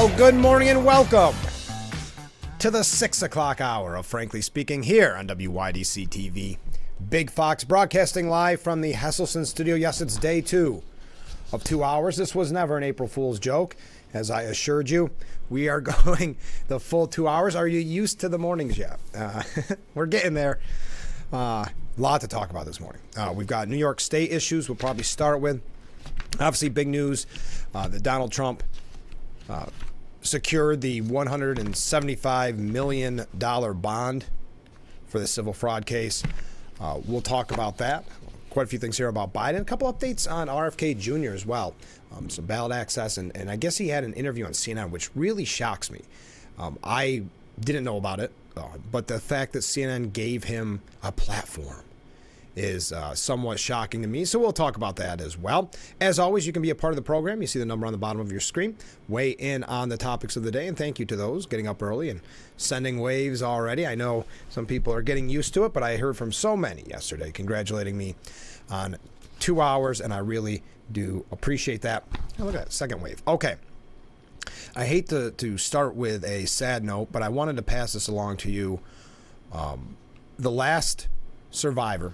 Well, good morning and welcome to the 6 o'clock hour of Frankly Speaking here on WYDC TV. Big Fox broadcasting live from the Hesselson studio. Yes, it's day 2 of 2 hours. This was never an April Fool's joke. As I assured you, we are going the full 2 hours. Are you used to the mornings yet? We're getting there. Lot to talk about this morning. We've got New York State issues we'll probably start with. Obviously, big news that Donald Trump secured the $175 million bond for the civil fraud case. We'll talk about that. Quite a few things here about Biden. A couple updates on RFK Jr. as well. Some ballot access. And I guess he had an interview on CNN, which really shocks me. I didn't know about it, but the fact that CNN gave him a platform is somewhat shocking to me. So we'll talk about that as well. As always, you can be a part of the program. You see the number on the bottom of your screen. Weigh in on the topics of the day. And thank you to those getting up early and sending waves already. I know some people are getting used to it, but I heard from so many yesterday congratulating me on 2 hours, and I really do appreciate that. Oh, look at that, second wave. Okay. I hate to start with a sad note, but I wanted to pass this along to you. The last survivor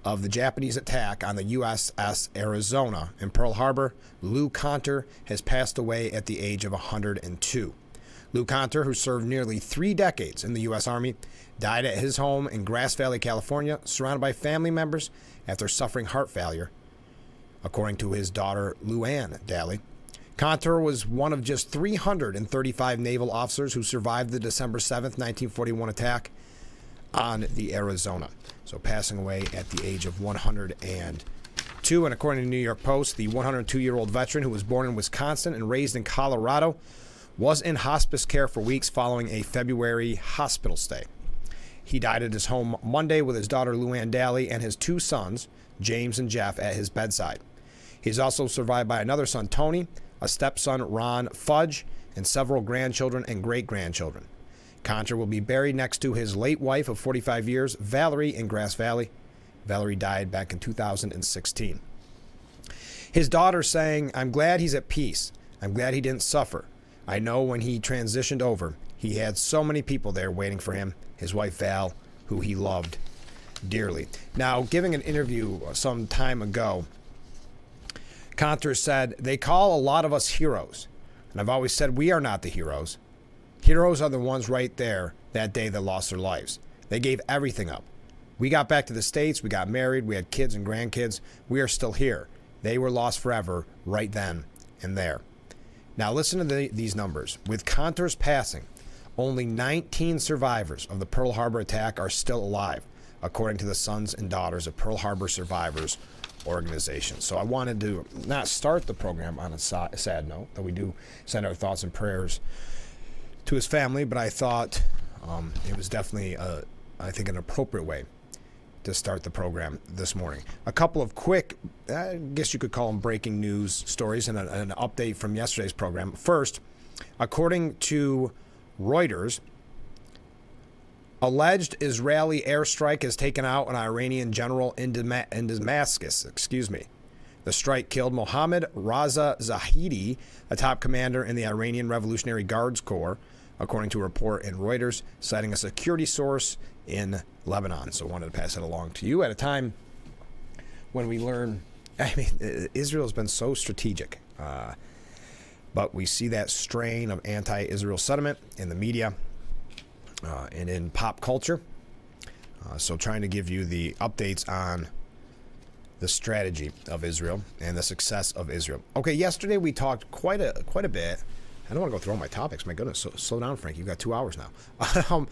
of the Japanese attack on the USS Arizona in Pearl Harbor, Lou Conter, has passed away at the age of 102. Lou Conter, who served nearly 3 decades in the U.S. Army, died at his home in Grass Valley, California, surrounded by family members after suffering heart failure, according to his daughter, Luann Daly. Conter was one of just 335 naval officers who survived the December 7th, 1941 attack on the Arizona. So passing away at the age of 102. And according to the New York Post, the 102-year-old veteran who was born in Wisconsin and raised in Colorado was in hospice care for weeks following a February hospital stay. He died at his home Monday with his daughter Luann Daly and his 2 sons, James and Jeff, at his bedside. He's also survived by another son, Tony, a stepson, Ron Fudge, and several grandchildren and great-grandchildren. Conter will be buried next to his late wife of 45 years, Valerie, in Grass Valley. Valerie died back in 2016. His daughter saying, "I'm glad he's at peace. I'm glad he didn't suffer. I know when he transitioned over, he had so many people there waiting for him, his wife Val, who he loved dearly." Now, giving an interview some time ago, Conter said, "They call a lot of us heroes. And I've always said we are not the heroes. Heroes are the ones right there that day that lost their lives. They gave everything up. We got back to the States, we got married, we had kids and grandkids. We are still here. They were lost forever right then and there." Now listen to these numbers. With Conter's passing, only 19 survivors of the Pearl Harbor attack are still alive, according to the sons and daughters of Pearl Harbor Survivors Organization. So I wanted to not start the program on a sad note, that we do send our thoughts and prayers to his family, but I thought it was definitely, I think, an appropriate way to start the program this morning. A couple of quick, I guess you could call them breaking news stories and an update from yesterday's program. First, according to Reuters, alleged Israeli airstrike has taken out an Iranian general in Damascus. The strike killed Mohammad Raza Zahidi, a top commander in the Iranian Revolutionary Guards Corps, according to a report in Reuters, citing a security source in Lebanon. So I wanted to pass it along to you at a time when we learn, Israel's been so strategic. But we see that strain of anti-Israel sentiment in the media and in pop culture. So trying to give you the updates on the strategy of Israel and the success of Israel. Okay, yesterday we talked quite a bit. I don't want to go through all my topics. My goodness, slow down, Frank. You've got 2 hours now.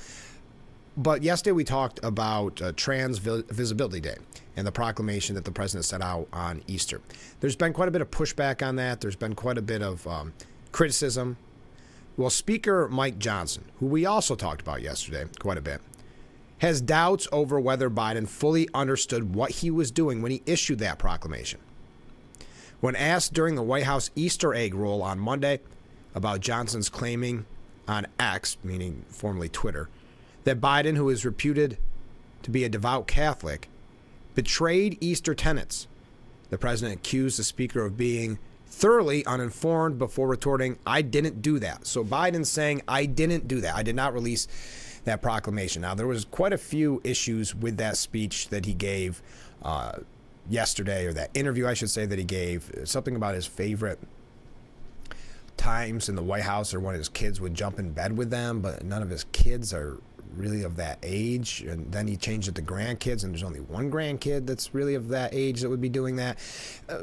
But yesterday we talked about Trans Visibility Day and the proclamation that the president set out on Easter. There's been quite a bit of pushback on that. There's been quite a bit of criticism. Well, Speaker Mike Johnson, who we also talked about yesterday quite a bit, has doubts over whether Biden fully understood what he was doing when he issued that proclamation. When asked during the White House Easter egg roll on Monday about Johnson's claiming on X, meaning formerly Twitter, that Biden, who is reputed to be a devout Catholic, betrayed Easter tenets, the president accused the speaker of being thoroughly uninformed before retorting, I didn't do that. So Biden saying, I didn't do that. I did not release that proclamation. Now, there was quite a few issues with that speech that he gave yesterday, or that interview, I should say, that he gave. Something about his favorite times in the White House, or when his kids would jump in bed with them, but none of his kids are really of that age. And then he changed it to grandkids, and there's only one grandkid that's really of that age that would be doing that.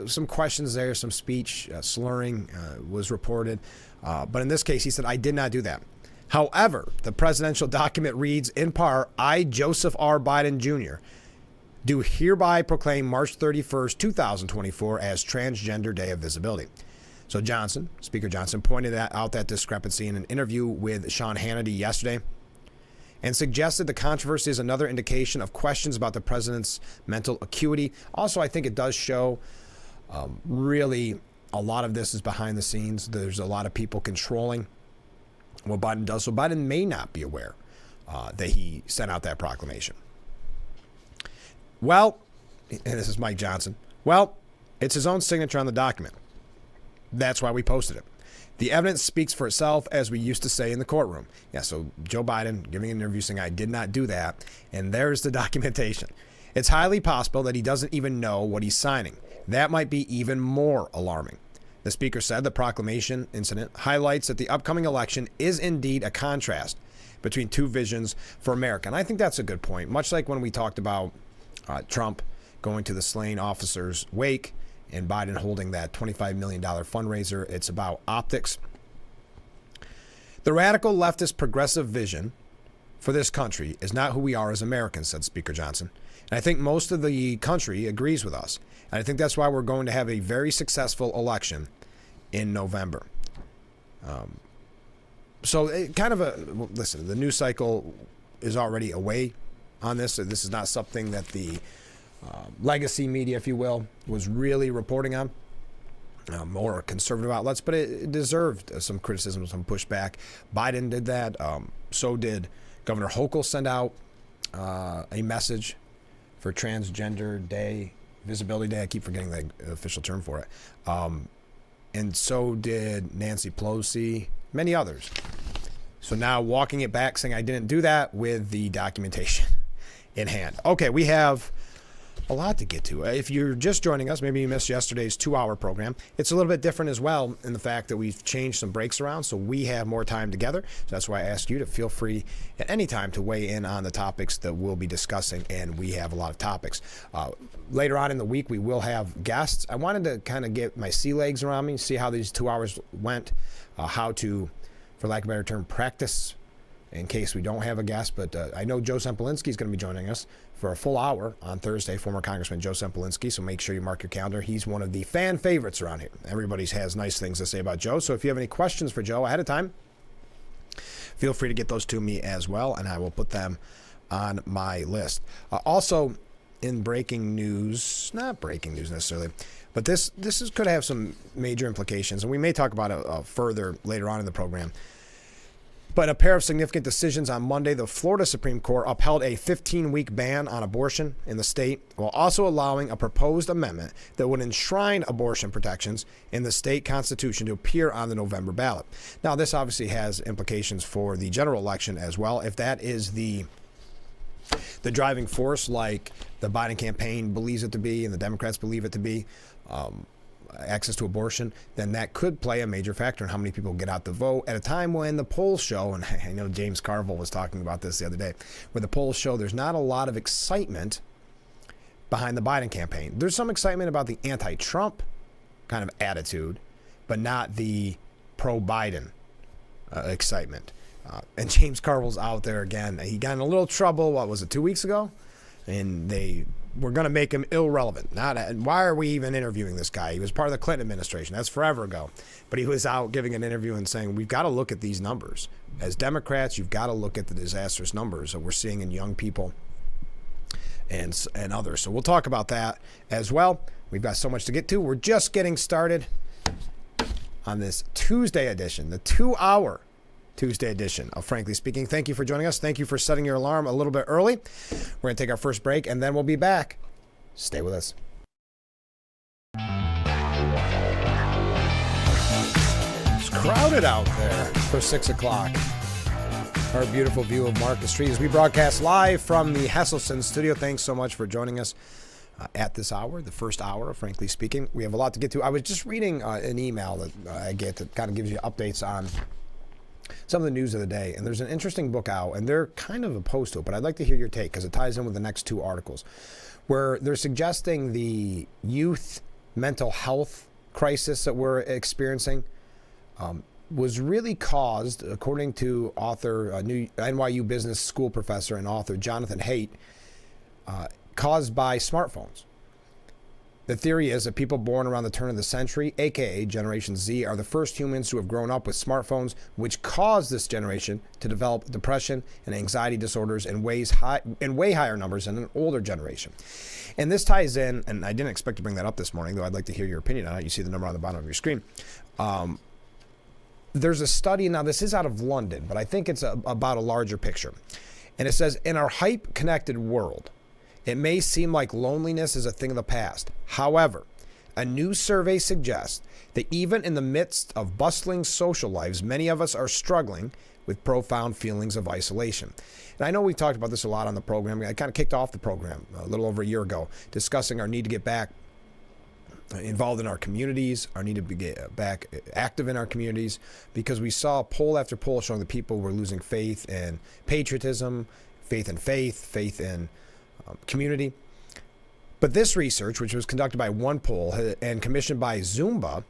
Some questions there, some speech slurring was reported. But in this case, he said, I did not do that. However, the presidential document reads, in part, I, Joseph R. Biden Jr., do hereby proclaim March 31st, 2024 as Transgender Day of Visibility. So Speaker Johnson pointed out that discrepancy in an interview with Sean Hannity yesterday, and suggested the controversy is another indication of questions about the president's mental acuity. Also, I think it does show really a lot of this is behind the scenes. There's a lot of people controlling what Biden does. So Biden may not be aware that he sent out that proclamation. Well, and this is Mike Johnson. Well, it's his own signature on the document. That's why we posted it. The evidence speaks for itself, as we used to say in the courtroom. Yeah, so Joe Biden giving an interview saying, I did not do that. And there's the documentation. It's highly possible that he doesn't even know what he's signing. That might be even more alarming. The speaker said the proclamation incident highlights that the upcoming election is indeed a contrast between two visions for America. And I think that's a good point. Much like when we talked about Trump going to the slain officer's wake and Biden holding that $25 million fundraiser, it's about optics. The radical leftist progressive vision for this country is not who we are as Americans, said Speaker Johnson. And I think most of the country agrees with us. And I think that's why we're going to have a very successful election in November. Listen, the news cycle is already away on this. So this is not something that the legacy media, if you will, was really reporting on, more conservative outlets, but it deserved some criticism, some pushback. Biden did that. So did Governor Hochul send out a message for Transgender Day, Visibility Day. I keep forgetting the official term for it. And so did Nancy Pelosi, many others. So now walking it back, saying I didn't do that with the documentation in hand. Okay, we have a lot to get to. If you're just joining us, maybe you missed yesterday's 2-hour program. It's a little bit different as well in the fact that we've changed some breaks around, so we have more time together. So that's why I ask you to feel free at any time to weigh in on the topics that we'll be discussing, and we have a lot of topics. Later on in the week, we will have guests. I wanted to kind of get my sea legs around me, see how these 2 hours went, how to, for lack of a better term, practice in case we don't have a guest. But I know Joe Sempolinski is going to be joining us for a full hour on Thursday, former Congressman Joe Sempolinski. So make sure you mark your calendar. He's one of the fan favorites around here. Everybody has nice things to say about Joe. So if you have any questions for Joe ahead of time, feel free to get those to me as well, and I will put them on my list. Also, in breaking news, not breaking news necessarily, but this could have some major implications, and we may talk about it further later on in the program. But a pair of significant decisions on Monday, the Florida Supreme Court upheld a 15-week ban on abortion in the state, while also allowing a proposed amendment that would enshrine abortion protections in the state constitution to appear on the November ballot. Now, this obviously has implications for the general election as well. If that is the driving force, like the Biden campaign believes it to be and the Democrats believe it to be, access to abortion, then that could play a major factor in how many people get out to vote at a time when the polls show, and I know James Carville was talking about this the other day, where the polls show there's not a lot of excitement behind the Biden campaign. There's some excitement about the anti-Trump kind of attitude, but not the pro-Biden excitement. And James Carville's out there again. He got in a little trouble, 2 weeks ago? And they were going to make him irrelevant. Why are we even interviewing this guy? He was part of the Clinton administration. That's forever ago. But he was out giving an interview and saying, we've got to look at these numbers. As Democrats, you've got to look at the disastrous numbers that we're seeing in young people and others. So we'll talk about that as well. We've got so much to get to. We're just getting started on this Tuesday edition, the 2-hour Tuesday edition of Frankly Speaking. Thank you for joining us. Thank you for setting your alarm a little bit early. We're going to take our first break, and then we'll be back. Stay with us. crowded out there for 6 o'clock. Our beautiful view of Market Street as we broadcast live from the Hesselson studio. Thanks so much for joining us at this hour, the first hour of Frankly Speaking. We have a lot to get to. I was just reading an email that I get that kind of gives you updates on some of the news of the day. And there's an interesting book out, and they're kind of opposed to it, but I'd like to hear your take because it ties in with the next two articles, where they're suggesting the youth mental health crisis that we're experiencing was really caused, according to author, new NYU business school professor and author Jonathan Haidt, caused by smartphones. The theory is that people born around the turn of the century, aka Generation Z, are the first humans who have grown up with smartphones, which caused this generation to develop depression and anxiety disorders in way higher numbers than an older generation. And this ties in, and I didn't expect to bring that up this morning, though I'd like to hear your opinion on it. You see the number on the bottom of your screen. There's a study, now this is out of London, but I think it's about a larger picture. And it says, in our hype-connected world, it may seem like loneliness is a thing of the past. However, a new survey suggests that even in the midst of bustling social lives, many of us are struggling with profound feelings of isolation. And I know we've talked about this a lot on the program. I kind of kicked off the program a little over a year ago, discussing our need to get back involved in our communities, our need to get back active in our communities, because we saw poll after poll showing that people were losing faith in patriotism, faith in community. But this research, which was conducted by one poll and commissioned by Zumba,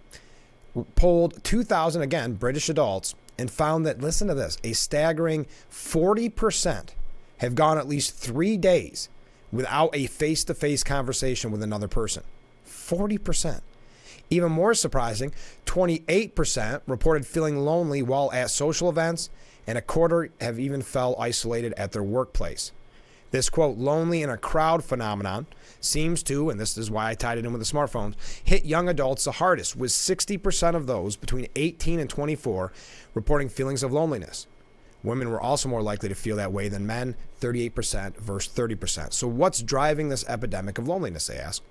polled 2,000, again, British adults, and found that, listen to this, a staggering 40% have gone at least 3 days without a face-to-face conversation with another person. 40%. Even more surprising, 28% reported feeling lonely while at social events, and a quarter have even felt isolated at their workplace. This, quote, lonely in a crowd phenomenon seems to, and this is why I tied it in with the smartphones, hit young adults the hardest, with 60% of those between 18 and 24 reporting feelings of loneliness. Women were also more likely to feel that way than men, 38% versus 30%. So what's driving this epidemic of loneliness, they ask?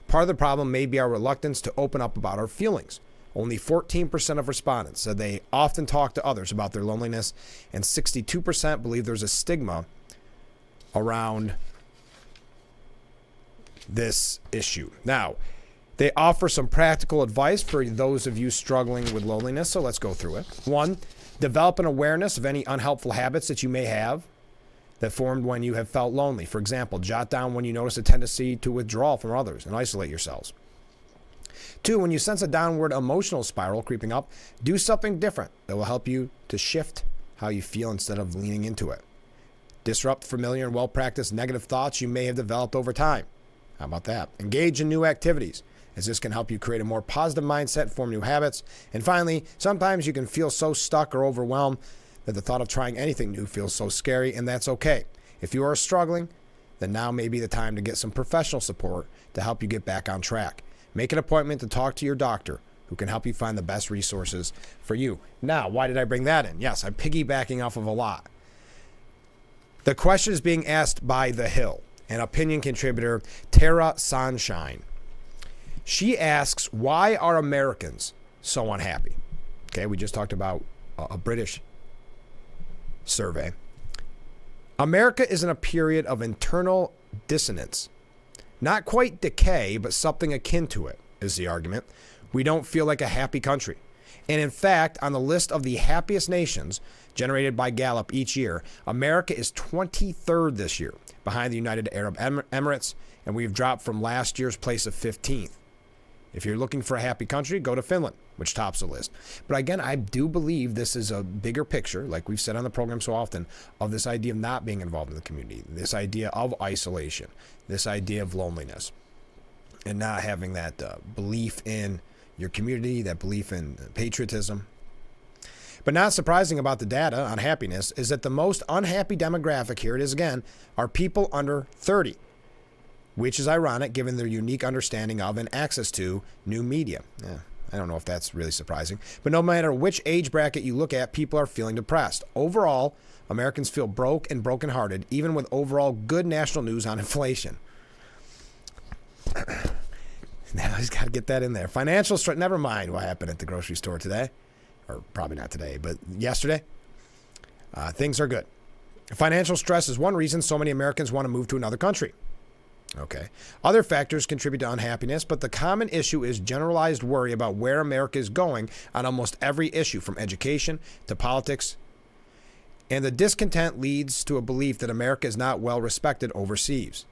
Part of the problem may be our reluctance to open up about our feelings. Only 14% of respondents said they often talk to others about their loneliness, and 62% believe there's a stigma around this issue. Now, they offer some practical advice for those of you struggling with loneliness, so let's go through it. 1, develop an awareness of any unhelpful habits that you may have that formed when you have felt lonely. For example, jot down when you notice a tendency to withdraw from others and isolate yourselves. 2, when you sense a downward emotional spiral creeping up, do something different that will help you to shift how you feel instead of leaning into it. Disrupt familiar and well-practiced negative thoughts you may have developed over time. How about that? Engage in new activities, as this can help you create a more positive mindset, form new habits. And finally, sometimes you can feel so stuck or overwhelmed that the thought of trying anything new feels so scary, and that's okay. If you are struggling, then now may be the time to get some professional support to help you get back on track. Make an appointment to talk to your doctor, who can help you find the best resources for you. Now, why did I bring that in? Yes, I'm piggybacking off of a lot. The question is being asked by The Hill, an opinion contributor, Tara Sunshine. She asks, why are Americans so unhappy? Okay, we just talked about a British survey. America is in a period of internal dissonance. Not quite decay, but something akin to it, is the argument. We don't feel like a happy country. And in fact, on the list of the happiest nations generated by Gallup each year, America is 23rd this year, behind the United Arab Emirates, and we've dropped from last year's place of 15th. If you're looking for a happy country, go to Finland, which tops the list. But again, I do believe this is a bigger picture, like we've said on the program so often, of this idea of not being involved in the community, this idea of isolation, this idea of loneliness, and not having that belief in your community, that belief in patriotism. But not surprising about the data on happiness is that the most unhappy demographic, here it is again, are people under 30, which is ironic given their unique understanding of and access to new media. I don't know if that's really surprising. But no matter which age bracket you look at, people are feeling depressed. Overall, Americans feel broke and brokenhearted, even with overall good national news on inflation. Now he's got to get that in there. Financial stress. Never mind what happened at the grocery store today. or probably not today, but yesterday, things are good. Financial stress is one reason so many Americans want to move to another country. Okay. Other factors contribute to unhappiness, but the common issue is generalized worry about where America is going on almost every issue, from education to politics. And the discontent leads to a belief that America is not well respected overseas.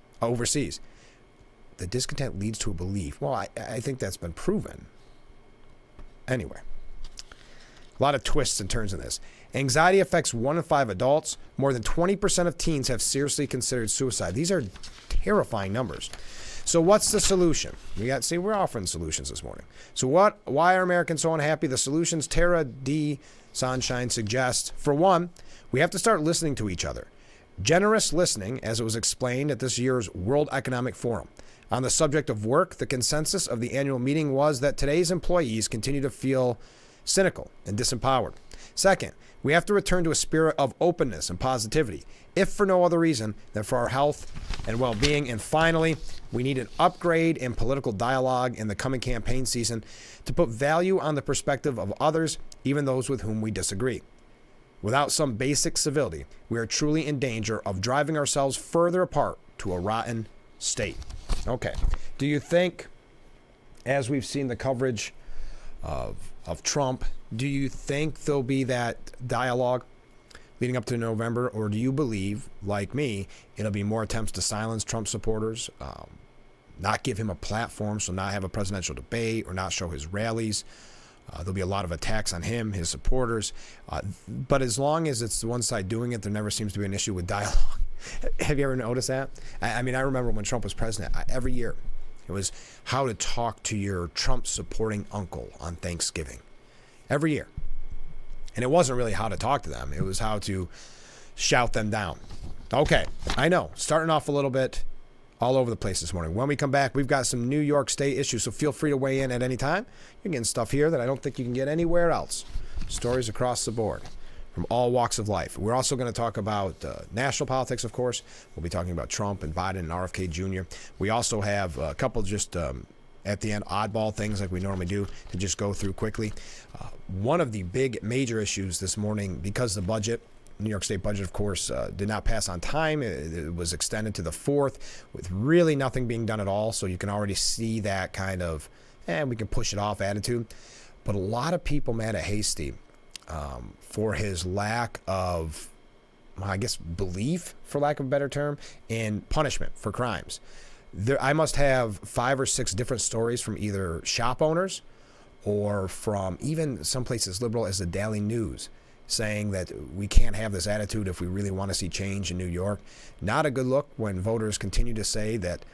The discontent leads to a belief. Well, I think that's been proven. Anyway, a lot of twists and turns in this. Anxiety affects 1 in 5 adults. More than 20% of teens have seriously considered suicide. These are terrifying numbers. So what's the solution? We're offering solutions this morning. So why are Americans so unhappy? The solutions Tara D. Sunshine suggests, for one, we have to start listening to each other. Generous listening, as it was explained at this year's World Economic Forum. On the subject of work, the consensus of the annual meeting was that today's employees continue to feel cynical and disempowered. Second, we have to return to a spirit of openness and positivity, if for no other reason than for our health and well-being. And finally, we need an upgrade in political dialogue in the coming campaign season to put value on the perspective of others, even those with whom we disagree. Without some basic civility, we are truly in danger of driving ourselves further apart to a rotten state. Okay. Do you think, as we've seen the coverage of Trump, do you think there'll be that dialogue leading up to November, or do you believe, like me, it'll be more attempts to silence Trump supporters, not give him a platform, so not have a presidential debate or not show his rallies? There'll be a lot of attacks on him, his supporters. But as long as it's the one side doing it, there never seems to be an issue with dialogue. Have you ever noticed that? I mean, I remember when Trump was president, every year, it was how to talk to your Trump-supporting uncle on Thanksgiving. Every year. And it wasn't really how to talk to them. It was how to shout them down. Okay, I know. Starting off a little bit all over the place this morning. When we come back, we've got some New York State issues, so feel free to weigh in at any time. You're getting stuff here that I don't think you can get anywhere else. Stories across the board from all walks of life. We're also going to talk about national politics, of course. We'll be talking about Trump and Biden and RFK Jr. We also have a couple just at the end oddball things like we normally do to just go through quickly. One of the big major issues this morning, because the budget, New York State budget, of course, did not pass on time. It was extended to the 4th with really nothing being done at all. So you can already see that kind of, we can push it off attitude. But a lot of people mad at Hasty for his lack of, I guess, belief, for lack of a better term, in punishment for crimes. I must have 5 or 6 different stories from either shop owners or from even some places liberal as the Daily News saying that we can't have this attitude if we really want to see change in New York. Not a good look when voters continue to say that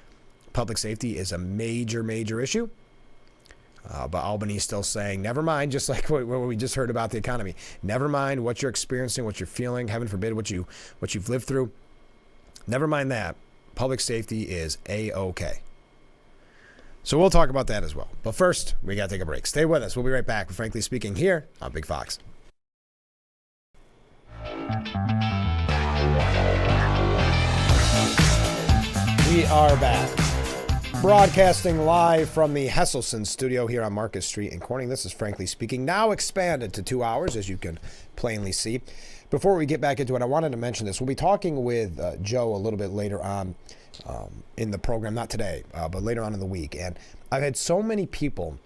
public safety is a major, major issue. But Albany's still saying, never mind, just like what we just heard about the economy. Never mind what you're experiencing, what you're feeling, heaven forbid what you've lived through. Never mind that. Public safety is A-OK. So we'll talk about that as well. But first, we got to take a break. Stay with us. We'll be right back with Frankly Speaking here on Big Fox. We are back. Broadcasting live from the Hesselson studio here on Market Street in Corning. This is Frankly Speaking, now expanded to 2 hours, as you can plainly see. Before we get back into it, I wanted to mention this. We'll be talking with Joe a little bit later on in the program, not today, but later on in the week. And I've had so many people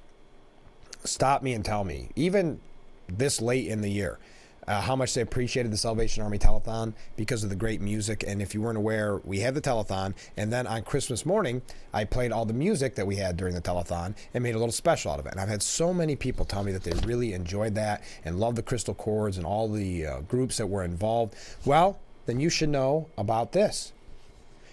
stop me and tell me, even this late in the year, how much they appreciated the Salvation Army Telethon because of the great music. And if you weren't aware, we had the telethon, and then on Christmas morning, I played all the music that we had during the telethon and made a little special out of it. And I've had so many people tell me that they really enjoyed that and loved the Crystal Chords and all the groups that were involved. Well, then you should know about this.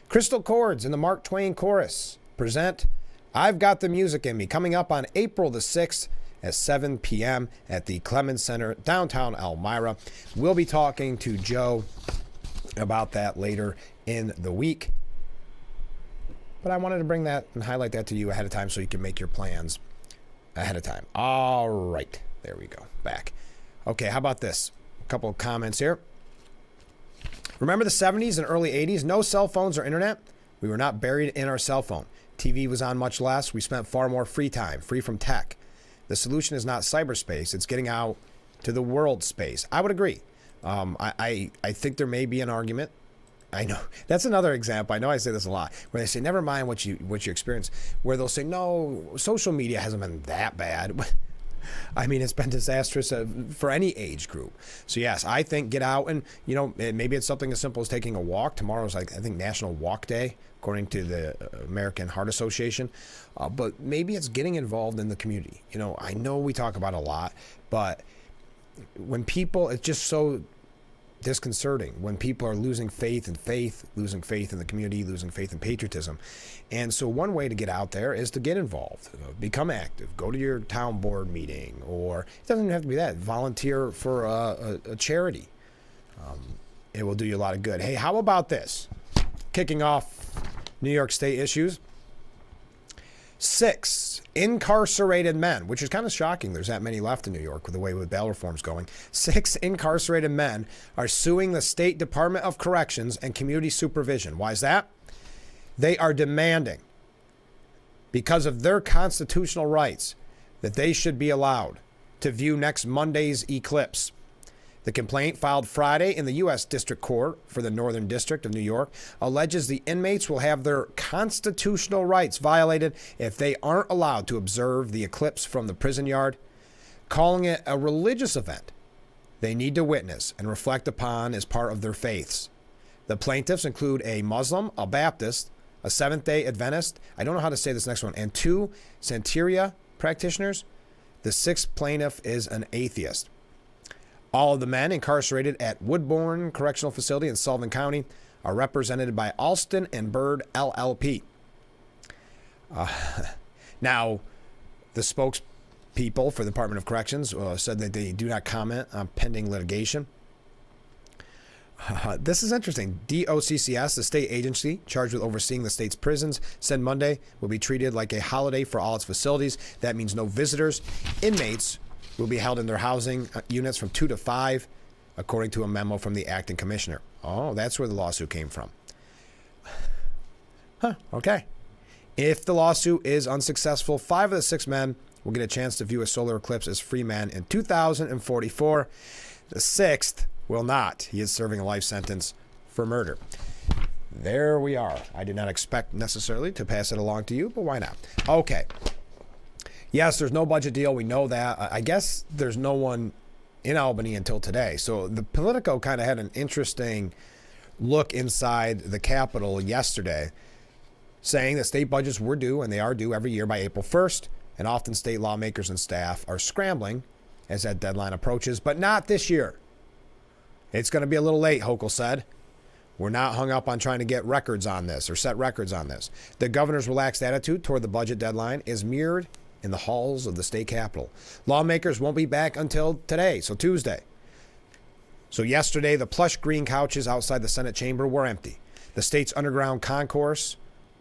Crystal Chords and the Mark Twain Chorus present I've Got the Music in Me, coming up on April the 6th at 7 p.m. at the Clemens Center, downtown Elmira. We'll be talking to Joe about that later in the week. But I wanted to bring that and highlight that to you ahead of time so you can make your plans ahead of time. All right. There we go. Back. Okay, how about this? A couple of comments here. Remember the 70s and early 80s? No cell phones or internet? We were not buried in our cell phone. TV was on much less. We spent far more free time, free from tech. The solution is not cyberspace. It's getting out to the world space. I would agree. I think there may be an argument. I know that's another example. I know I say this a lot, where they say, never mind what you experience, where they'll say, no, social media hasn't been that bad. I mean, it's been disastrous for any age group. So yes, I think get out and, maybe it's something as simple as taking a walk. Tomorrow's I think National Walk Day, according to the American Heart Association. But maybe it's getting involved in the community. I know we talk about it a lot, but when people, it's just so disconcerting when people are losing faith in the community, losing faith in patriotism. And so one way to get out there is to get involved, become active, go to your town board meeting, or it doesn't even have to be that, volunteer for a charity. It will do you a lot of good. Hey, how about this? Kicking off New York State issues. 6 incarcerated men, which is kind of shocking. There's that many left in New York with the way bail reform's going. 6 incarcerated men are suing the State Department of Corrections and Community Supervision. Why is that? They are demanding, because of their constitutional rights, that they should be allowed to view next Monday's eclipse. The complaint, filed Friday in the U.S. District Court for the Northern District of New York, alleges the inmates will have their constitutional rights violated if they aren't allowed to observe the eclipse from the prison yard, calling it a religious event they need to witness and reflect upon as part of their faiths. The plaintiffs include a Muslim, a Baptist, a Seventh-day Adventist, I don't know how to say this next one, and 2 Santeria practitioners. The 6th plaintiff is an atheist. All of the men incarcerated at Woodbourne Correctional Facility in Sullivan County are represented by Alston and Bird LLP. Now, the spokespeople for the Department of Corrections said that they do not comment on pending litigation. This is interesting. DOCCS, the state agency charged with overseeing the state's prisons, said Monday will be treated like a holiday for all its facilities. That means no visitors. Inmates will be held in their housing units from 2 to 5, according to a memo from the acting commissioner. Oh, that's where the lawsuit came from. Okay. If the lawsuit is unsuccessful, 5 of the 6 men will get a chance to view a solar eclipse as free men in 2044. The 6th will not. He is serving a life sentence for murder. There we are. I did not expect necessarily to pass it along to you, but why not? Okay. Yes, there's no budget deal. We know that. I guess there's no one in Albany until today. So the Politico kind of had an interesting look inside the Capitol yesterday, saying that state budgets were due, and they are due every year by April 1st. And often state lawmakers and staff are scrambling as that deadline approaches, but not this year. It's going to be a little late, Hochul said. We're not hung up on trying to get records on this or set records on this. The governor's relaxed attitude toward the budget deadline is mirrored in the halls of the state capitol. Lawmakers won't be back until today, so Tuesday. So yesterday, the plush green couches outside the Senate chamber were empty. The state's underground concourse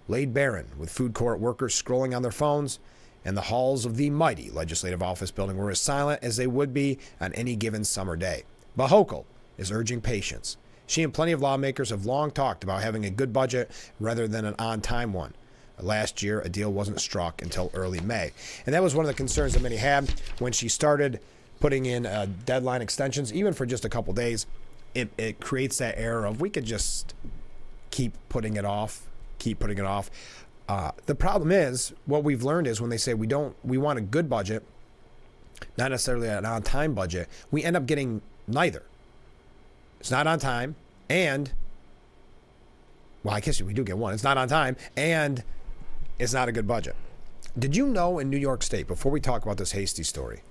laid barren, with food court workers scrolling on their phones, and the halls of the mighty legislative office building were as silent as they would be on any given summer day. But Hochul is urging patience. She and plenty of lawmakers have long talked about having a good budget rather than an on-time one. Last year, a deal wasn't struck until early May. And that was one of the concerns that many had when she started putting in deadline extensions, even for just a couple days. It creates that air of we could just keep putting it off. The problem is, what we've learned is when they say we want a good budget, not necessarily an on-time budget, we end up getting neither. It's not on time, and, well, I guess we do get one. It's not on time, and it's not a good budget. Did you know in New York State, before we talk about this hasty story,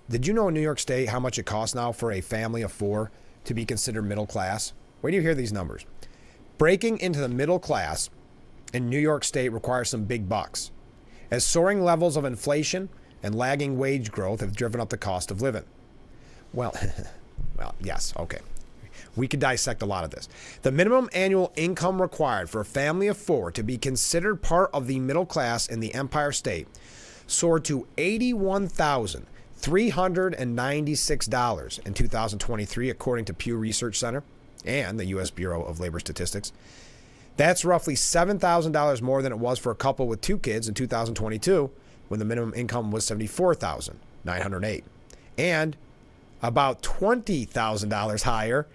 did you know in New York State how much it costs now for a family of 4 to be considered middle class? Where do you hear these numbers? Breaking into the middle class in New York State requires some big bucks, as soaring levels of inflation and lagging wage growth have driven up the cost of living. Well, yes, okay. We could dissect a lot of this. The minimum annual income required for a family of 4 to be considered part of the middle class in the Empire State soared to $81,396 in 2023, according to Pew Research Center and the U.S. Bureau of Labor Statistics. That's roughly $7,000 more than it was for a couple with 2 kids in 2022, when the minimum income was $74,908. and about $20,000 higher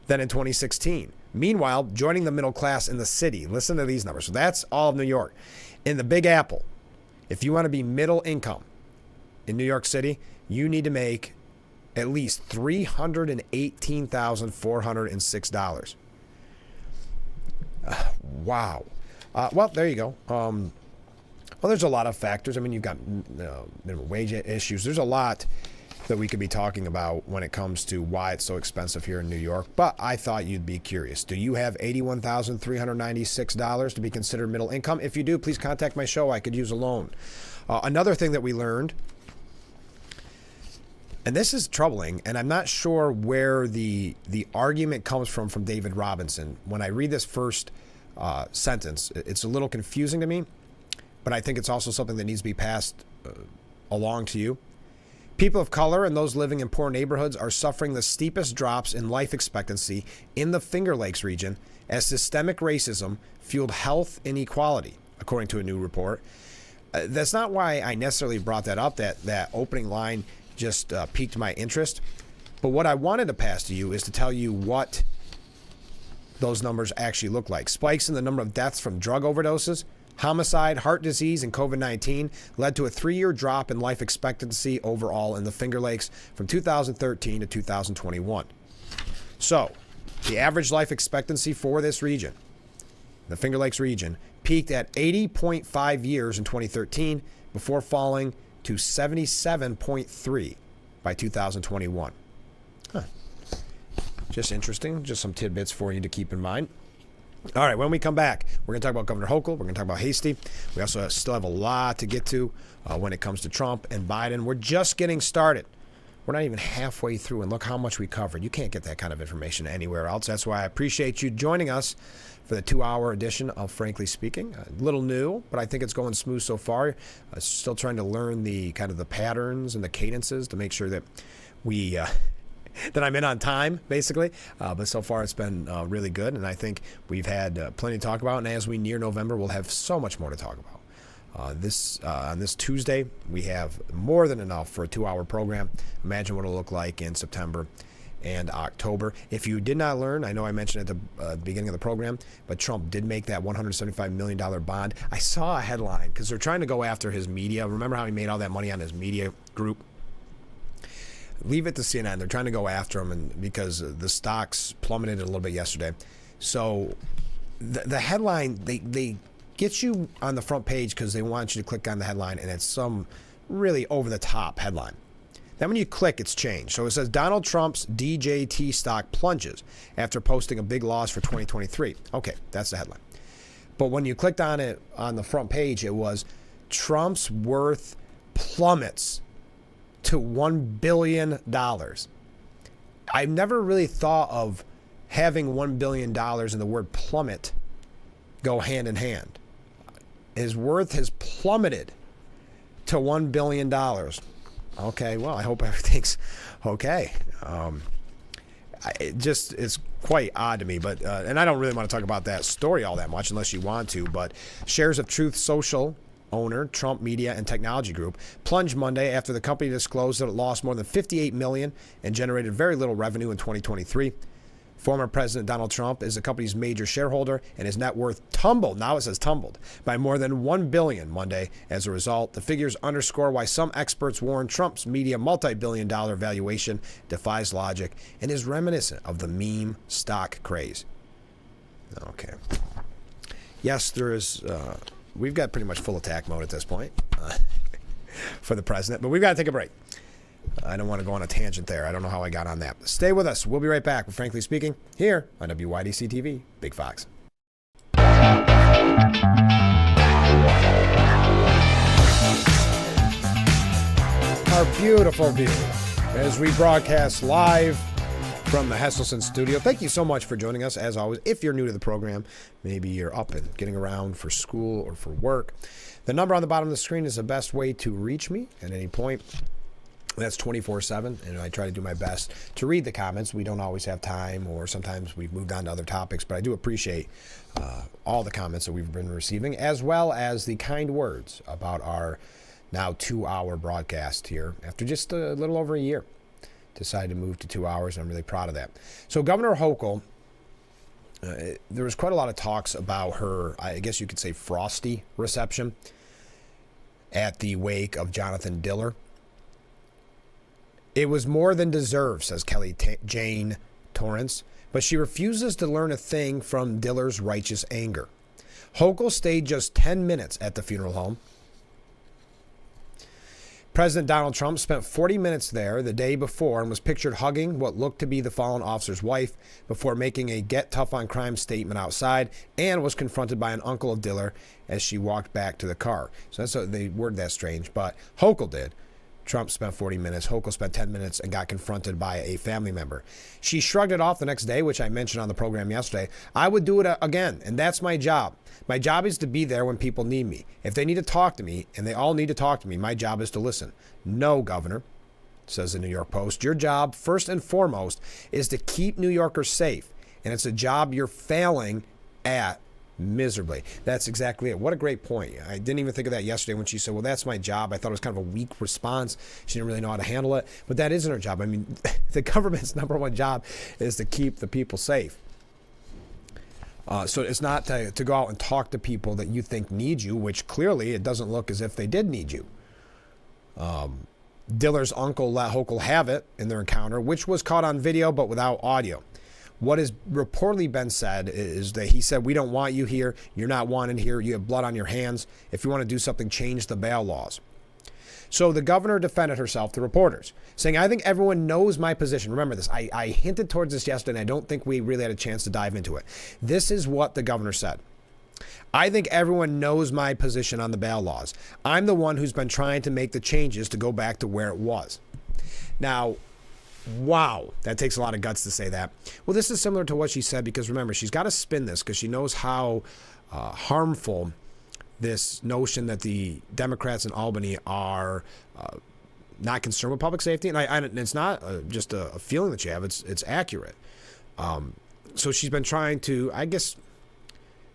than in 2016. Meanwhile, joining the middle class in the city, listen to these numbers. So that's all of New York. In the Big Apple, if you want to be middle income in New York City, you need to make at least $318,406. Wow. Well, there you go. Well, there's a lot of factors. I mean, you've got minimum wage issues. There's a lot that we could be talking about when it comes to why it's so expensive here in New York. But I thought you'd be curious. Do you have $81,396 to be considered middle income? If you do, please contact my show. I could use a loan. Another thing that we learned, and this is troubling, and I'm not sure where the argument comes from David Robinson. When I read this first sentence, it's a little confusing to me, but I think it's also something that needs to be passed along to you. People of color and those living in poor neighborhoods are suffering the steepest drops in life expectancy in the Finger Lakes region as systemic racism fueled health inequality, according to a new report. That's not why I necessarily brought that up. That opening line just piqued my interest. But what I wanted to pass to you is to tell you what those numbers actually look like. Spikes in the number of deaths from drug overdoses, homicide, heart disease, and COVID-19 led to a 3-year drop in life expectancy overall in the Finger Lakes from 2013 to 2021. So, the average life expectancy for this region, the Finger Lakes region, peaked at 80.5 years in 2013 before falling to 77.3 by 2021. Just interesting. Just some tidbits for you to keep in mind. All right, when we come back, we're going to talk about Governor Hochul. We're going to talk about Hasty. We also still have a lot to get to when it comes to Trump and Biden. We're just getting started. We're not even halfway through, and look how much we covered. You can't get that kind of information anywhere else. That's why I appreciate you joining us for the 2-hour edition of Frankly Speaking. A little new, but I think it's going smooth so far. Still trying to learn the kind of the patterns and the cadences to make sure that we that I'm in on time, basically. But so far it's been really good, and I think we've had plenty to talk about. And as we near November, we'll have so much more to talk about. On this Tuesday, we have more than enough for a 2-hour program. Imagine what it'll look like in September and October. If you did not learn, I know I mentioned at the beginning of the program, but Trump did make that $175 million bond. I saw a headline because they're trying to go after his media. Remember how he made all that money on his media group? Leave it to CNN. They're trying to go after him, and because the stocks plummeted a little bit yesterday. So the headline, they get you on the front page because they want you to click on the headline, and it's some really over-the-top headline. Then when you click, it's changed. So it says Donald Trump's DJT stock plunges after posting a big loss for 2023. Okay, that's the headline. But when you clicked on it on the front page, it was Trump's worth plummets to $1 billion. I've never really thought of having $1 billion and the word plummet go hand in hand. His worth has plummeted to $1 billion. Okay, well, I hope everything's okay. It's quite odd to me, but and I don't really want to talk about that story all that much unless you want to, but shares of Truth Social owner, Trump Media and Technology Group, plunged Monday after the company disclosed that it lost more than $58 million and generated very little revenue in 2023. Former President Donald Trump is the company's major shareholder, and his net worth tumbled, now it says tumbled, by more than $1 billion Monday. As a result, the figures underscore why some experts warn Trump's media multi-billion-dollar valuation defies logic and is reminiscent of the meme stock craze. Okay. Yes, there is... we've got pretty much full attack mode at this point for the president, but we've got to take a break. I don't want to go on a tangent there. I don't know how I got on that. Stay with us. We'll be right back with Frankly Speaking here on WYDC TV, Big Fox. Our beautiful view as we broadcast live from the Hesselson studio. Thank you so much for joining us. As always, if you're new to the program, maybe you're up and getting around for school or for work, the number on the bottom of the screen is the best way to reach me at any point. That's 24/7, and I try to do my best to read the comments. We don't always have time, or sometimes we've moved on to other topics, but I do appreciate all the comments that we've been receiving, as well as the kind words about our now 2-hour broadcast here after just a little over a year. Decided to move to 2 hours. I'm really proud of that. So Governor Hochul, there was quite a lot of talks about her, I guess you could say, frosty reception at the wake of Jonathan Diller. It was more than deserved, says Kelly Jane Torrance, but she refuses to learn a thing from Diller's righteous anger. Hochul stayed just 10 minutes at the funeral home. President Donald Trump spent 40 minutes there the day before and was pictured hugging what looked to be the fallen officer's wife before making a get tough on crime statement outside, and was confronted by an uncle of Diller as she walked back to the car. So that's they worded that strange, but Hochul did. Trump spent 40 minutes. Hochul spent 10 minutes and got confronted by a family member. She shrugged it off the next day, which I mentioned on the program yesterday. I would do it again, and that's my job. My job is to be there when people need me. If they need to talk to me, and they all need to talk to me, my job is to listen. No, Governor, says the New York Post. Your job, first and foremost, is to keep New Yorkers safe, and it's a job you're failing at miserably. That's exactly it. What a great point. I didn't even think of that yesterday when she said, well, that's my job. I thought it was kind of a weak response. She didn't really know how to handle it, but that isn't her job. I mean, the government's number one job is to keep the people safe. So it's not to go out and talk to people that you think need you, which clearly it doesn't look as if they did need you. Diller's uncle let Hochul have it in their encounter, which was caught on video but without audio. What has reportedly been said is that he said, we don't want you here. You're not wanted here. You have blood on your hands. If you want to do something, change the bail laws. So the governor defended herself to reporters, saying, I think everyone knows my position. Remember this. I hinted towards this yesterday, and I don't think we really had a chance to dive into it. This is what the governor said. I think everyone knows my position on the bail laws. I'm the one who's been trying to make the changes to go back to where it was. Now, wow, that takes a lot of guts to say that. Well, this is similar to what she said, because remember, she's got to spin this because she knows how harmful this notion that the Democrats in Albany are not concerned with public safety. And it's not just a feeling that you have. It's accurate. So she's been trying to, I guess,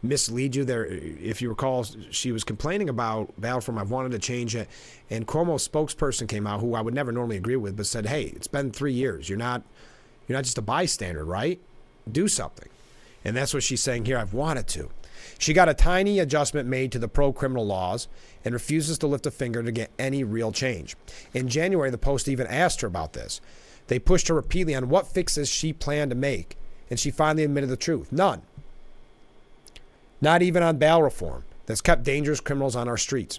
mislead you there. If you recall, she was complaining about bail reform. I've wanted to change it. And Cuomo's spokesperson came out, who I would never normally agree with, but said, hey, it's been 3 years. You're not just a bystander, right? Do something. And that's what she's saying here. I've wanted to. She got a tiny adjustment made to the pro-criminal laws and refuses to lift a finger to get any real change. In January, the Post even asked her about this. They pushed her repeatedly on what fixes she planned to make, and she finally admitted the truth. None. Not even on bail reform that's kept dangerous criminals on our streets.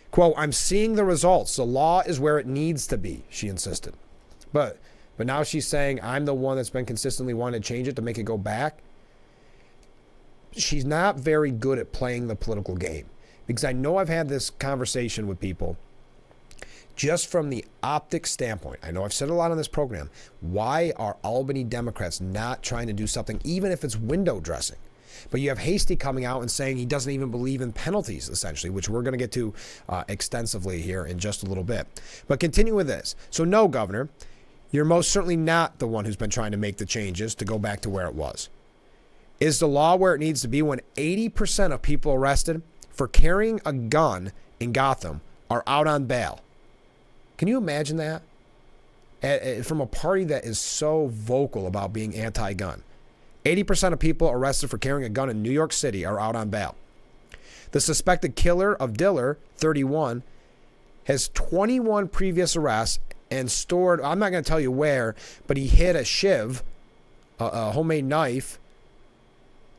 Quote, I'm seeing the results. The law is where it needs to be, she insisted. But now she's saying, I'm the one that's been consistently wanting to change it to make it go back. She's not very good at playing the political game, because I know I've had this conversation with people just from the optic standpoint. I know I've said a lot on this program. Why are Albany Democrats not trying to do something, even if it's window dressing? But you have Hasty coming out and saying he doesn't even believe in penalties, essentially, which we're going to get to extensively here in just a little bit. But continue with this. So no, Governor, you're most certainly not the one who's been trying to make the changes to go back to where it was. Is the law where it needs to be when 80% of people arrested for carrying a gun in Gotham are out on bail? Can you imagine that? From a party that is so vocal about being anti-gun. 80% of people arrested for carrying a gun in New York City are out on bail. The suspected killer of Diller, 31, has 21 previous arrests and stored, I'm not going to tell you where, but he hid a shiv, a homemade knife,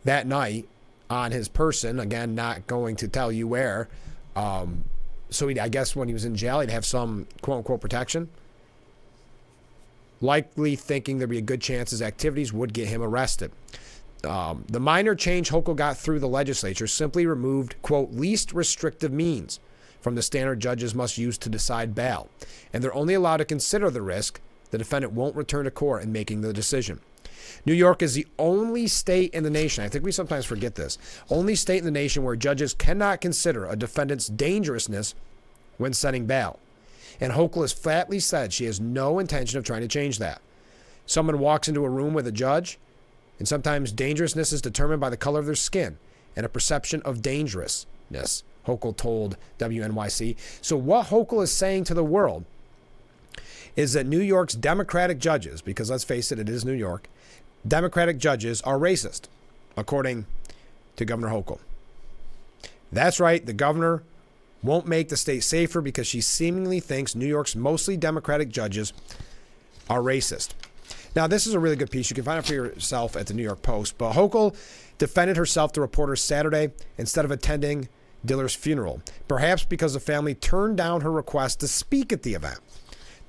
that night on his person. Again, not going to tell you where. So I guess when he was in jail, he'd have some quote-unquote protection. Likely thinking there'd be a good chance his activities would get him arrested. The minor change Hochul got through the legislature simply removed, quote, least restrictive means from the standard judges must use to decide bail. And they're only allowed to consider the risk the defendant won't return to court in making the decision. New York is the only state in the nation, I think we sometimes forget this, only state in the nation where judges cannot consider a defendant's dangerousness when setting bail. And Hochul has flatly said she has no intention of trying to change that. Someone walks into a room with a judge, and sometimes dangerousness is determined by the color of their skin and a perception of dangerousness. Hochul told WNYC. So what Hochul is saying to the world is that New York's Democratic judges, because let's face it, it is New York, Democratic judges are racist, according to Governor Hochul. That's right, the governor won't make the state safer because she seemingly thinks New York's mostly Democratic judges are racist. Now, this is a really good piece. You can find it for yourself at the New York Post. But Hochul defended herself to reporters Saturday instead of attending Diller's funeral, perhaps because the family turned down her request to speak at the event.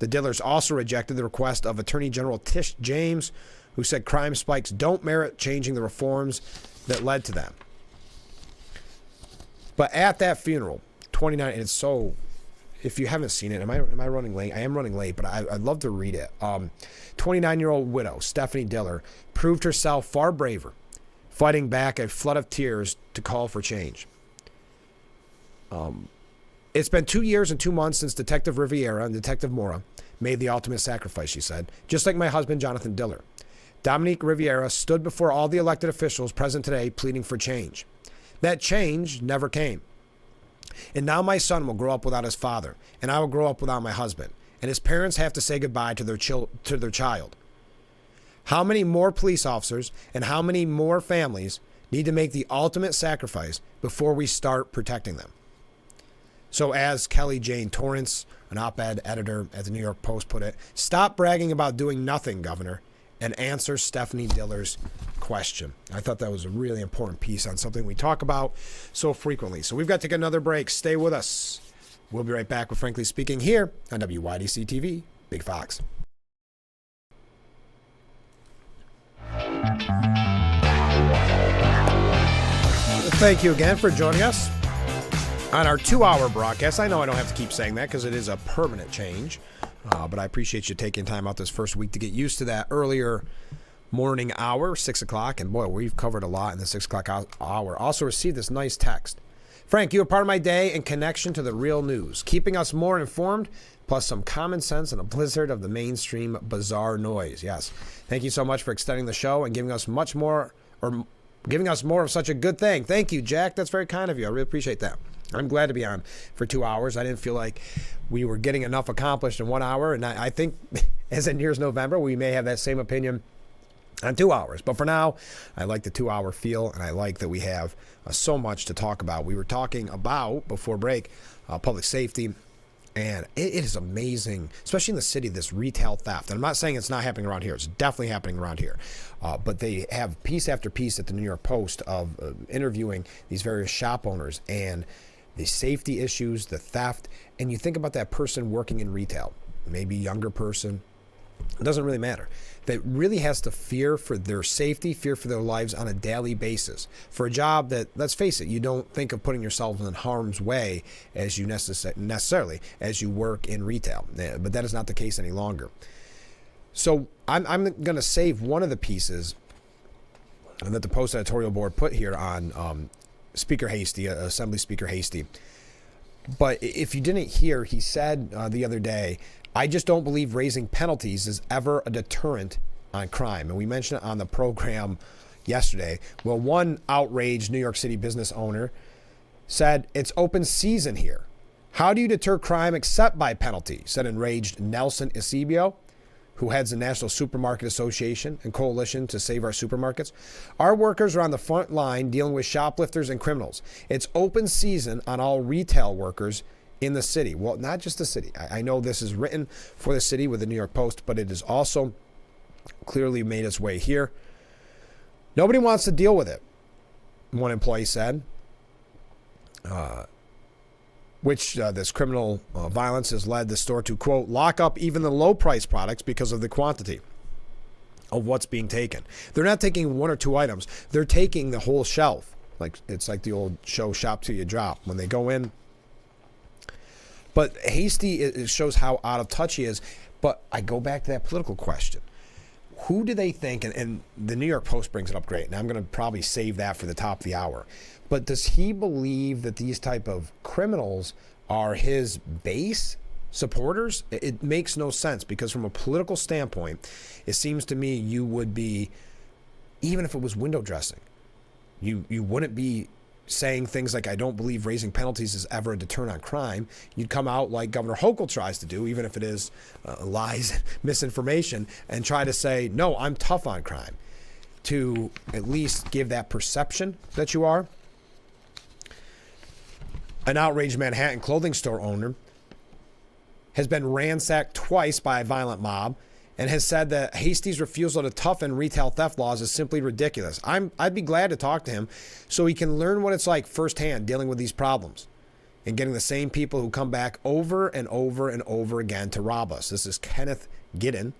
The Dillers also rejected the request of Attorney General Tish James, who said crime spikes don't merit changing the reforms that led to them. But at that funeral, 29, and it's so, if you haven't seen it, am I running late? I am running late, but I'd love to read it. 29-year-old widow Stephanie Diller proved herself far braver, fighting back a flood of tears to call for change. It's been 2 years and 2 months since Detective Riviera and Detective Mora made the ultimate sacrifice, she said, just like my husband, Jonathan Diller. Dominique Riviera stood before all the elected officials present today pleading for change. That change never came. And now my son will grow up without his father, and I will grow up without my husband, and his parents have to say goodbye to their child. How many more police officers and how many more families need to make the ultimate sacrifice before we start protecting them? So as Kelly Jane Torrance, an op-ed editor at the New York Post, put it, stop bragging about doing nothing, Governor, and answer Stephanie Diller's question. I thought that was a really important piece on something we talk about so frequently. So we've got to take another break. Stay with us. We'll be right back with Frankly Speaking here on WYDC TV, Big Fox. Thank you again for joining us on our 2-hour broadcast. I know I don't have to keep saying that because it is a permanent change, but I appreciate you taking time out this first week to get used to that earlier morning hour, 6 o'clock. And boy, we've covered a lot in the 6 o'clock hour. Also received this nice text. Frank, you are part of my day in connection to the real news, keeping us more informed, plus some common sense and a blizzard of the mainstream bizarre noise. Yes. Thank you so much for extending the show and giving us much more, or giving us more of such a good thing. Thank you, Jack. That's very kind of you. I really appreciate that. I'm glad to be on for 2 hours. I didn't feel like we were getting enough accomplished in 1 hour. And I think as it nears November, we may have that same opinion on 2 hours. But for now, I like the 2 hour feel. And I like that we have so much to talk about. We were talking about, before break, public safety. And it is amazing, especially in the city, this retail theft. And I'm not saying it's not happening around here. It's definitely happening around here. But they have piece after piece at the New York Post of interviewing these various shop owners and the safety issues, the theft. And you think about that person working in retail, maybe a younger person, it doesn't really matter, that really has to fear for their safety, fear for their lives on a daily basis for a job that, let's face it, you don't think of putting yourself in harm's way as you necessarily as you work in retail. But that is not the case any longer. So I'm going to save one of the pieces that the Post editorial board put here on Speaker Hasty, Assembly Speaker Hasty. But if you didn't hear, he said the other day, I just don't believe raising penalties is ever a deterrent on crime. And we mentioned it on the program yesterday. Well, one outraged New York City business owner said, it's open season here. How do you deter crime except by penalty? Said enraged Nelson Eusebio, who heads the National Supermarket Association and Coalition to Save Our Supermarkets. Our workers are on the front line dealing with shoplifters and criminals. It's open season on all retail workers in the city. Well, not just the city. I know this is written for the city with the New York Post, but it has also clearly made its way here. Nobody wants to deal with it, one employee said. This criminal violence has led the store to, quote, lock up even the low-price products because of the quantity of what's being taken. They're not taking one or two items. They're taking the whole shelf. It's like the old show, Shop Till You Drop. When they go in. But Hasty, it shows how out of touch he is. But I go back to that political question. Who do they think, and the New York Post brings it up great, and I'm going to probably save that for the top of the hour. But does he believe that these type of criminals are his base supporters? It makes no sense, because from a political standpoint, it seems to me you would be, even if it was window dressing, you wouldn't be saying things like, I don't believe raising penalties is ever a deterrent on crime, you'd come out like Governor Hochul tries to do, even if it is lies, misinformation, and try to say, no, I'm tough on crime, to at least give that perception that you are. An outraged Manhattan clothing store owner has been ransacked twice by a violent mob and has said that Hasty's refusal to toughen retail theft laws is simply ridiculous. I'd be glad to talk to him so he can learn what it's like firsthand dealing with these problems and getting the same people who come back over and over and over again to rob us. This is Kenneth Giddin.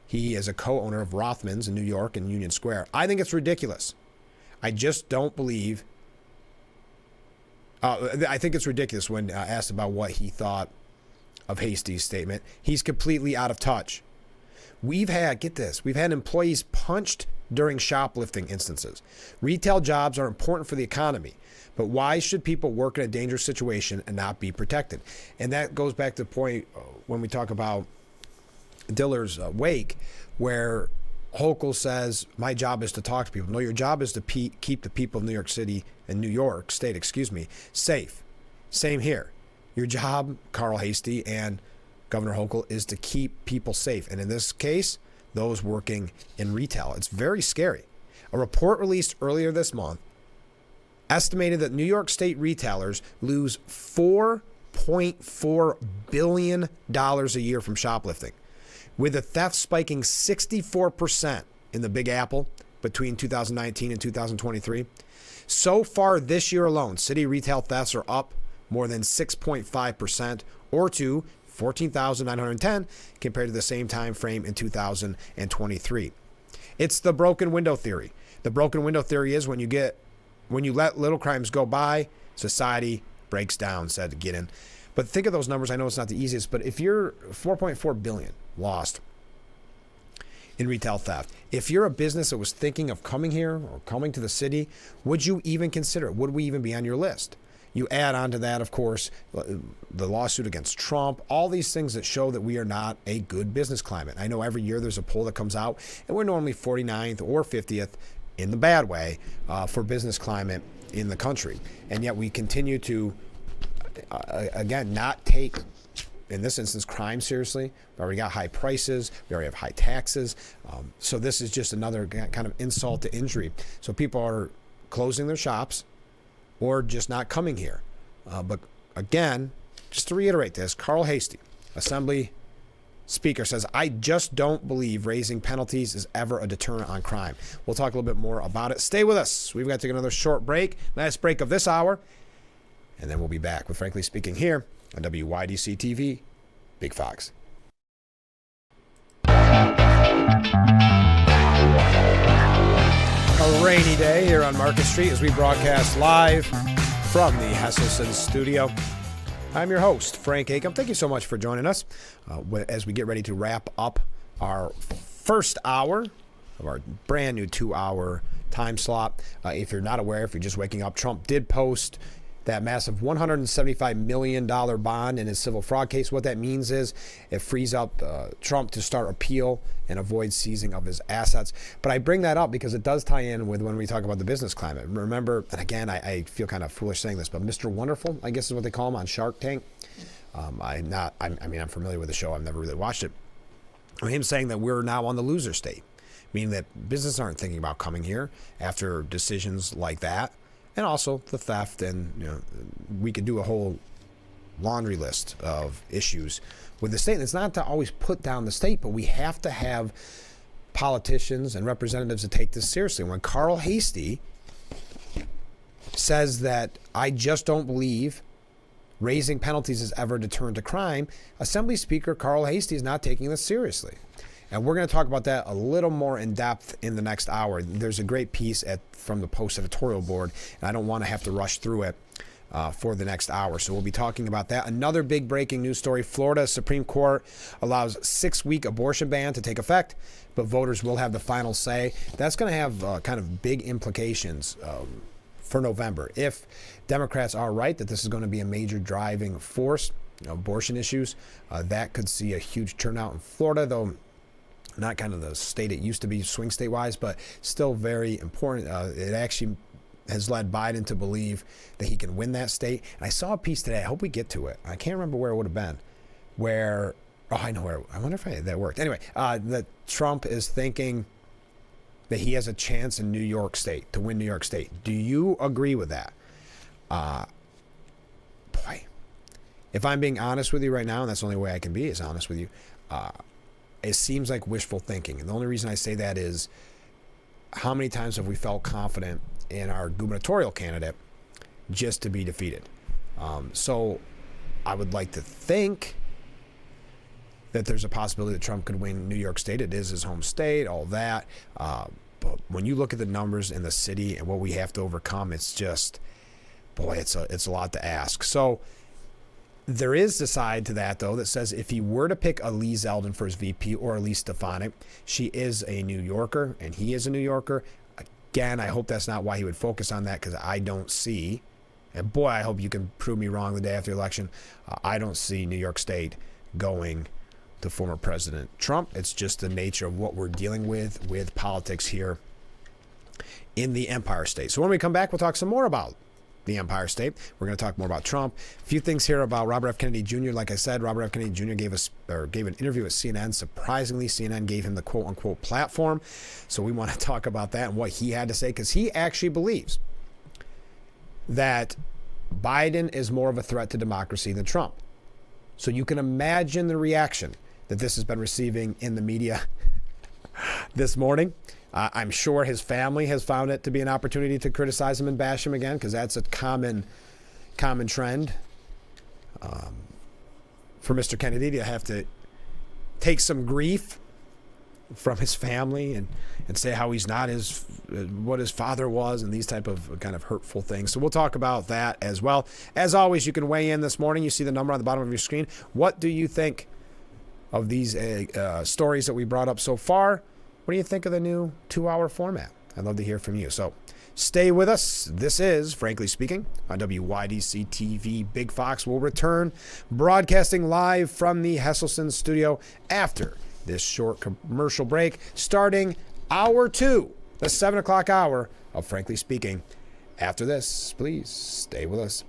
He is a co-owner of Rothman's in New York and Union Square. I think it's ridiculous. I just don't believe... I think it's ridiculous when asked about what he thought of Hasty's statement. He's completely out of touch. We've had employees punched during shoplifting instances. Retail jobs are important for the economy, but why should people work in a dangerous situation and not be protected? And that goes back to the point when we talk about Diller's wake, where Hochul says, my job is to talk to people. No, your job is to keep the people of New York City and New York State, safe. Same here. Your job, Carl Hasty and Governor Hochul, is to keep people safe. And in this case, those working in retail. It's very scary. A report released earlier this month estimated that New York State retailers lose $4.4 billion a year from shoplifting, with the theft spiking 64% in the Big Apple between 2019 and 2023. So far this year alone, city retail thefts are up more than 6.5%, or to 14,910 compared to the same time frame in 2023. It's the broken window theory. The broken window theory is when you let little crimes go by, society breaks down, said Giddin. But think of those numbers. I know it's not the easiest, but if you're 4.4 billion lost in retail theft, if you're a business that was thinking of coming here or coming to the city, would you even consider it? Would we even be on your list? You add on to that, of course, the lawsuit against Trump, all these things that show that we are not a good business climate. I know every year there's a poll that comes out, and we're normally 49th or 50th in the bad way for business climate in the country. And yet we continue to, again, not take, in this instance, crime seriously. We already got high prices. We already have high taxes. So this is just another kind of insult to injury. So people are closing their shops or just not coming here. But again, just to reiterate this, Carl Hasty, Assembly Speaker, says, I just don't believe raising penalties is ever a deterrent on crime. We'll talk a little bit more about it. Stay with us. We've got to take another short break. Last break of this hour. And then we'll be back with Frankly Speaking here on WYDC TV, Big Fox. A rainy day here on Market Street as we broadcast live from the Hesselson studio. I'm your host, Frank Acomb. Thank you so much for joining us as we get ready to wrap up our first hour of our brand new 2-hour time slot. If you're not aware, if you're just waking up, Trump did post that massive $175 million bond in his civil fraud case. What that means is it frees up Trump to start appeal and avoid seizing of his assets. But I bring that up because it does tie in with when we talk about the business climate. Remember, and again, I feel kind of foolish saying this, but Mr. Wonderful, I guess is what they call him on Shark Tank. I'm familiar with the show. I've never really watched it. Him saying that we're now on the loser state, meaning that businesses aren't thinking about coming here after decisions like that. And also the theft, and we could do a whole laundry list of issues with the state. And it's not to always put down the state, but we have to have politicians and representatives to take this seriously. When Carl Hasty says that I just don't believe raising penalties is ever a deterrent to crime, Assembly Speaker Carl Hasty is not taking this seriously. And we're going to talk about that a little more in depth in the next hour. There's a great piece from the Post editorial board, and I don't want to have to rush through it for the next hour. So we'll be talking about that. Another big breaking news story. Florida Supreme Court allows 6-week abortion ban to take effect, but voters will have the final say. That's going to have kind of big implications for November. If Democrats are right that this is going to be a major driving force, abortion issues, that could see a huge turnout in Florida, though not kind of the state it used to be swing state-wise, but still very important. It actually has led Biden to believe that he can win that state. And I saw a piece today. I hope we get to it. I can't remember where it would have been. I know where. I wonder if that worked. Anyway, that Trump is thinking that he has a chance in New York State to win New York State. Do you agree with that? Boy, if I'm being honest with you right now, and that's the only way I can be is honest with you, it seems like wishful thinking. And the only reason I say that is how many times have we felt confident in our gubernatorial candidate just to be defeated? So I would like to think that there's a possibility that Trump could win New York State. It is his home state, all that. But when you look at the numbers in the city and what we have to overcome, it's just, boy, it's a lot to ask. So there is the side to that, though, that says if he were to pick Elise Zeldin for his VP or Elise Stefanik, she is a New Yorker and he is a New Yorker. Again, I hope that's not why he would focus on that, because I don't see, and boy, I hope you can prove me wrong the day after the election, I don't see New York State going to former President Trump. It's just the nature of what we're dealing with politics here in the Empire State. So when we come back, we'll talk some more about the Empire State. We're going to talk more about Trump. A few things here about Robert F. Kennedy Jr. Like I said, Robert F. Kennedy Jr. gave an interview at CNN. Surprisingly, CNN gave him the quote-unquote platform. So we want to talk about that and what he had to say, because he actually believes that Biden is more of a threat to democracy than Trump. So you can imagine the reaction that this has been receiving in the media this morning. I'm sure his family has found it to be an opportunity to criticize him and bash him again, because that's a common trend for Mr. Kennedy to have to take some grief from his family and say how he's not what his father was and these type of kind of hurtful things. So we'll talk about that as well. As always, you can weigh in this morning. You see the number on the bottom of your screen. What do you think of these stories that we brought up so far? What do you think of the new 2-hour format? I'd love to hear from you. So stay with us. This is Frankly Speaking on WYDC TV. Big Fox will return broadcasting live from the Hesselson studio after this short commercial break, starting hour 2, the 7 o'clock hour of Frankly Speaking. After this, please stay with us.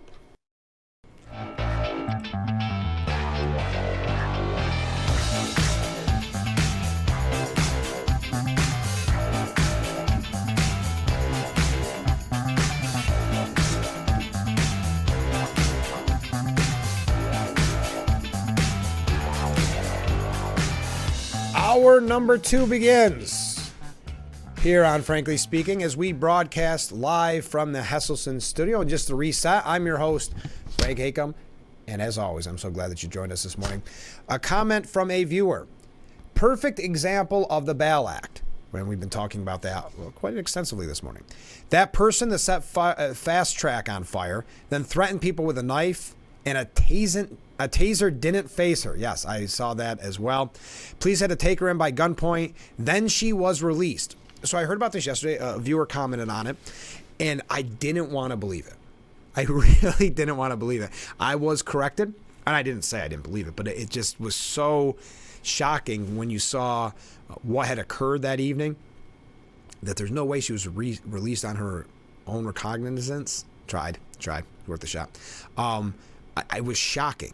Hour number 2 begins here on Frankly Speaking as we broadcast live from the Hesselson studio. And just to reset, I'm your host, Frank Acomb. And as always, I'm so glad that you joined us this morning. A comment from a viewer. Perfect example of the Bail Act. And we've been talking about that quite extensively this morning. That person that set Fast Track on fire, then threatened people with a knife and a taser didn't phase her. Yes, I saw that as well. Police had to take her in by gunpoint. Then she was released. So I heard about this yesterday. A viewer commented on it, and I didn't want to believe it. I really didn't want to believe it. I was corrected, and I didn't say I didn't believe it, but it just was so shocking when you saw what had occurred that evening, that there's no way she was released on her own recognizance. Tried, worth a shot. I was shocking.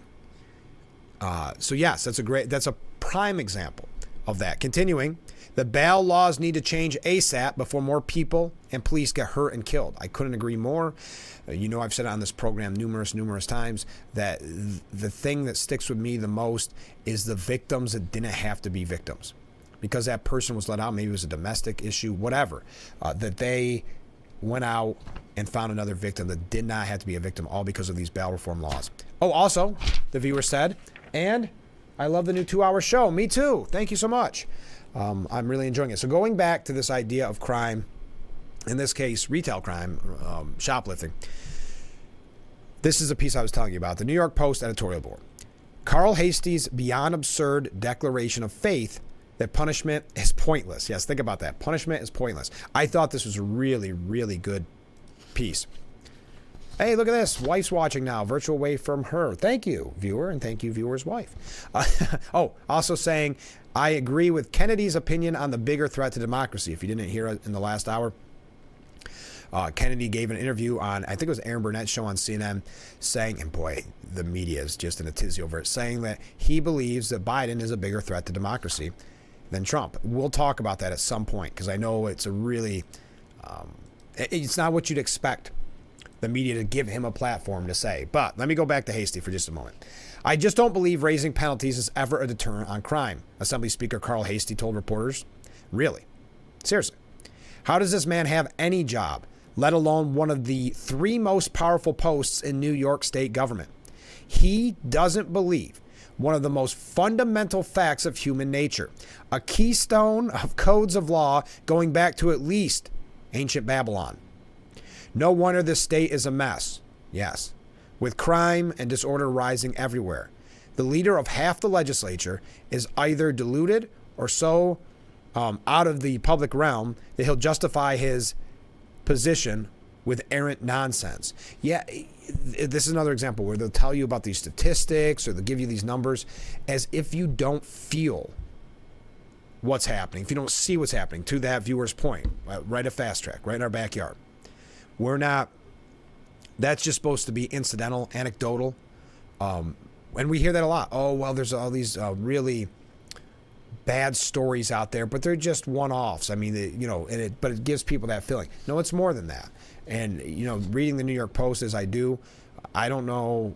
So yes, that's a prime example of that. Continuing, the bail laws need to change ASAP before more people and police get hurt and killed. I couldn't agree more. I've said it on this program numerous times that the thing that sticks with me the most is the victims that didn't have to be victims, because that person was let out. Maybe it was a domestic issue, whatever, that they went out and found another victim that did not have to be a victim, all because of these bail reform laws. Oh, also, the viewer said, and I love the new 2-hour show. Me too. Thank you so much. I'm really enjoying it. So going back to this idea of crime, in this case, retail crime, shoplifting. This is a piece I was telling you about. The New York Post editorial board. Carl Hasty's beyond absurd declaration of faith that punishment is pointless. Yes, think about that. Punishment is pointless. I thought this was a really, really good piece. Hey, look at this. Wife's watching now. Virtual wave from her. Thank you, viewer, and thank you, viewer's wife. Also saying, I agree with Kennedy's opinion on the bigger threat to democracy. If you didn't hear it in the last hour. Kennedy gave an interview on, I think it was Aaron Burnett's show on CNN, saying, and boy, the media is just in a tizzy over it, saying that he believes that Biden is a bigger threat to democracy than Trump. We'll talk about that at some point, because I know it's a really, it's not what you'd expect the media to give him a platform to say. But let me go back to Hasty for just a moment. I just don't believe raising penalties is ever a deterrent on crime, Assembly Speaker Carl Hasty told reporters. Really? Seriously. How does this man have any job, let alone one of the 3 most powerful posts in New York state government? He doesn't believe one of the most fundamental facts of human nature, a keystone of codes of law going back to at least ancient Babylon. No wonder this state is a mess. Yes. With crime and disorder rising everywhere. The leader of half the legislature is either deluded or so out of the public realm that he'll justify his position with errant nonsense. Yeah, this is another example where they'll tell you about these statistics or they'll give you these numbers as if you don't feel what's happening, if you don't see what's happening, to that viewer's point, right at Fast Track, right in our backyard. We're not, that's just supposed to be incidental, anecdotal. And we hear that a lot. Oh, well, there's all these really bad stories out there, but they're just one-offs. I mean, but it gives people that feeling. No, it's more than that. And, reading the New York Post as I do, I don't know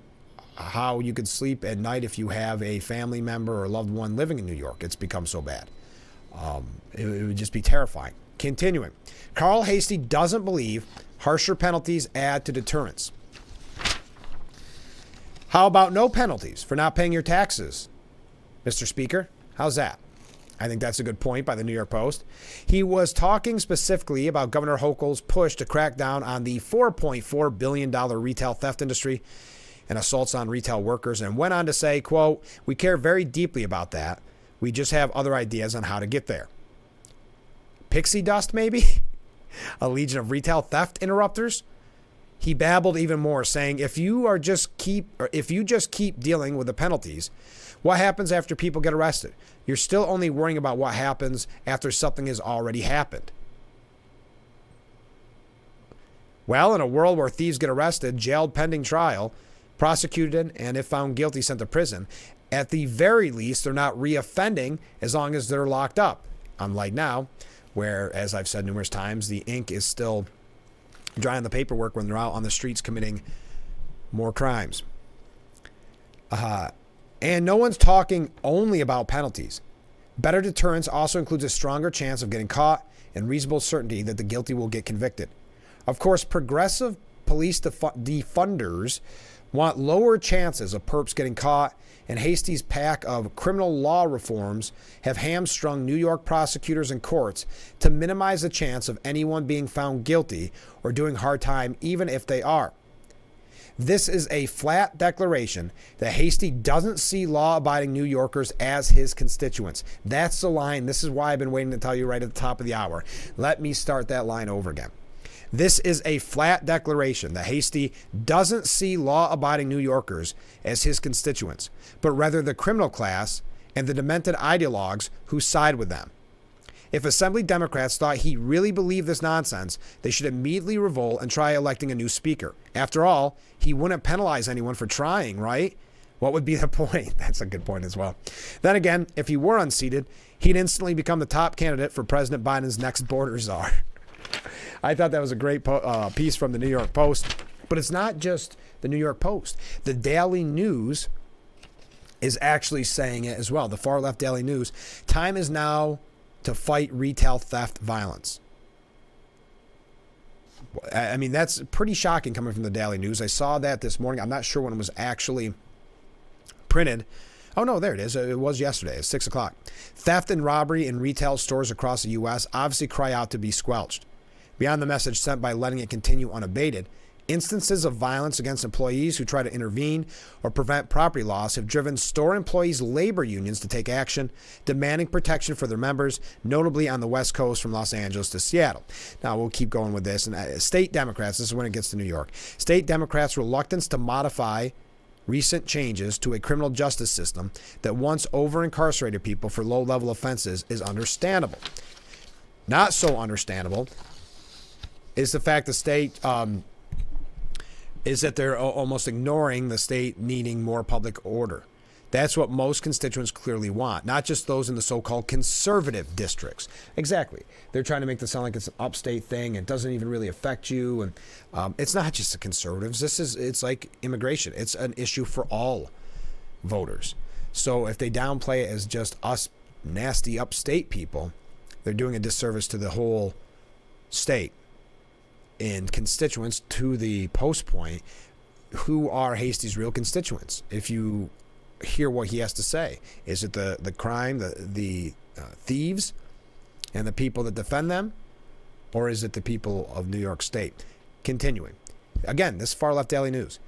how you could sleep at night if you have a family member or loved one living in New York. It's become so bad. It would just be terrifying. Continuing. Carl Hasty doesn't believe harsher penalties add to deterrence. How about no penalties for not paying your taxes, Mr. Speaker? How's that? I think that's a good point by the New York Post. He was talking specifically about Governor Hochul's push to crack down on the $4.4 billion retail theft industry and assaults on retail workers, and went on to say, quote, "We care very deeply about that. We just have other ideas on how to get there." Pixie dust, maybe? A legion of retail theft interrupters? He babbled even more, saying, if you just keep dealing with the penalties, what happens after people get arrested? You're still only worrying about what happens after something has already happened. Well, in a world where thieves get arrested, jailed pending trial, prosecuted, and if found guilty, sent to prison, at the very least, they're not reoffending as long as they're locked up. Unlike now, where, as I've said numerous times, the ink is still dry on the paperwork when they're out on the streets committing more crimes. And no one's talking only about penalties. Better deterrence also includes a stronger chance of getting caught and reasonable certainty that the guilty will get convicted. Of course, progressive police defunders want lower chances of perps getting caught, and Hasty's pack of criminal law reforms have hamstrung New York prosecutors and courts to minimize the chance of anyone being found guilty or doing hard time, even if they are. This is a flat declaration that Hasty doesn't see law-abiding New Yorkers as his constituents. That's the line. This is why I've been waiting to tell you right at the top of the hour. Let me start that line over again. This is a flat declaration that Hasty doesn't see law-abiding New Yorkers as his constituents, but rather the criminal class and the demented ideologues who side with them. If Assembly Democrats thought he really believed this nonsense, they should immediately revolt and try electing a new speaker. After all, he wouldn't penalize anyone for trying, right? What would be the point? That's a good point as well. Then again, if he were unseated, he'd instantly become the top candidate for President Biden's next border czar. I thought that was a great piece from the New York Post. But it's not just the New York Post. The Daily News is actually saying it as well. The far-left Daily News. Time is now to fight retail theft violence. I mean, that's pretty shocking coming from the Daily News. I saw that this morning. I'm not sure when it was actually printed. Oh, no, there it is. It was yesterday at 6 o'clock. Theft and robbery in retail stores across the U.S. obviously cry out to be squelched. Beyond the message sent by letting it continue unabated, instances of violence against employees who try to intervene or prevent property loss have driven store employees' labor unions to take action, demanding protection for their members, notably on the West Coast from Los Angeles to Seattle. Now, we'll keep going with this. And state Democrats, this is when it gets to New York, state Democrats' reluctance to modify recent changes to a criminal justice system that once over-incarcerated people for low-level offenses is understandable. Not so understandable is the fact the state is that they're almost ignoring the state needing more public order. That's what most constituents clearly want, not just those in the so-called conservative districts. Exactly. They're trying to make this sound like it's an upstate thing and doesn't even really affect you. And it's not just the conservatives. It's like immigration. It's an issue for all voters. So if they downplay it as just us nasty upstate people, they're doing a disservice to the whole state and constituents. To the post point, who are Hasty's real constituents? If you hear what he has to say, is it the crime, the thieves and the people that defend them, or is it the people of New York State? Continuing, again, this far left Daily News.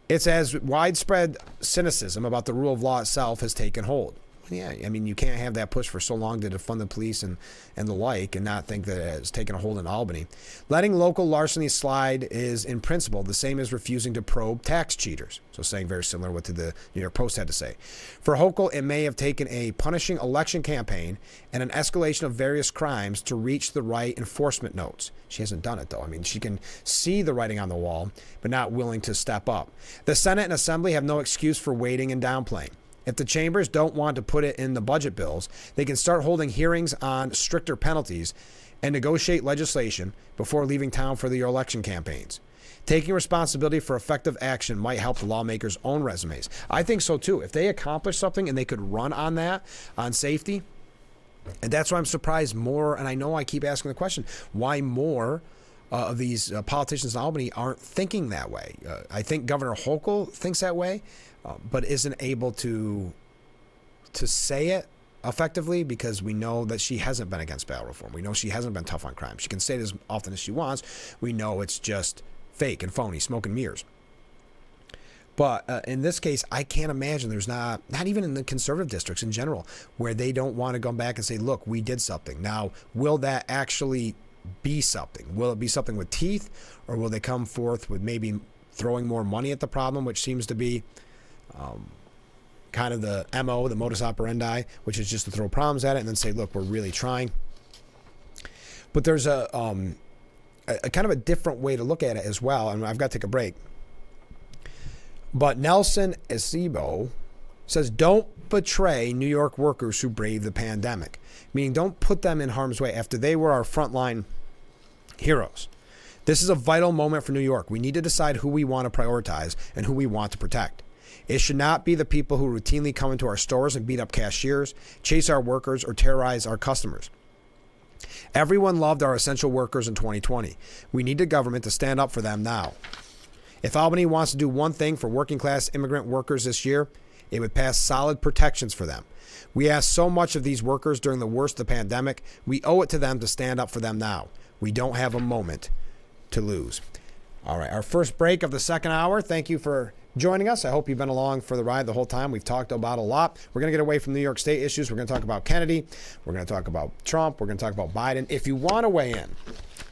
It's as widespread cynicism about the rule of law itself has taken hold. Yeah, I mean, you can't have that push for so long to defund the police and the like and not think that it has taken a hold in Albany. Letting local larceny slide is, in principle, the same as refusing to probe tax cheaters. So saying very similar to what the New York Post had to say. For Hochul, it may have taken a punishing election campaign and an escalation of various crimes to reach the right enforcement notes. She hasn't done it, though. I mean, she can see the writing on the wall, but not willing to step up. The Senate and Assembly have no excuse for waiting and downplaying. If the chambers don't want to put it in the budget bills, they can start holding hearings on stricter penalties and negotiate legislation before leaving town for the election campaigns. Taking responsibility for effective action might help the lawmakers' own resumes. I think so, too. If they accomplish something and they could run on that, on safety, and that's why I'm surprised more, and I know I keep asking the question, why more of these politicians in Albany aren't thinking that way. I think Governor Hochul thinks that way, but isn't able to say it effectively because we know that she hasn't been against bail reform. We know she hasn't been tough on crime. She can say it as often as she wants. We know it's just fake and phony, smoke and mirrors. But in this case, I can't imagine there's not even in the conservative districts in general, where they don't want to go back and say, look, we did something. Now, will that actually be something? Will it be something with teeth, or will they come forth with maybe throwing more money at the problem, which seems to be kind of the MO, the modus operandi, which is just to throw problems at it and then say, look, we're really trying. But there's a kind of a different way to look at it as well, and I've got to take a break. But Nelson Acebo says, don't betray New York workers who brave the pandemic, meaning don't put them in harm's way after they were our frontline heroes. This is a vital moment for New York. We need to decide who we want to prioritize and who we want to protect. It should not be the people who routinely come into our stores and beat up cashiers, chase our workers, or terrorize our customers. Everyone loved our essential workers in 2020. We need the government to stand up for them now. If Albany wants to do one thing for working class immigrant workers this year, it would pass solid protections for them. We asked so much of these workers during the worst of the pandemic. We owe it to them to stand up for them now. We don't have a moment to lose. All right, our first break of the second hour. Thank you for joining us. I hope you've been along for the ride the whole time. We've talked about a lot. We're going to get away from New York State issues. We're going to talk about Kennedy. We're going to talk about Trump. We're going to talk about Biden. If you want to weigh in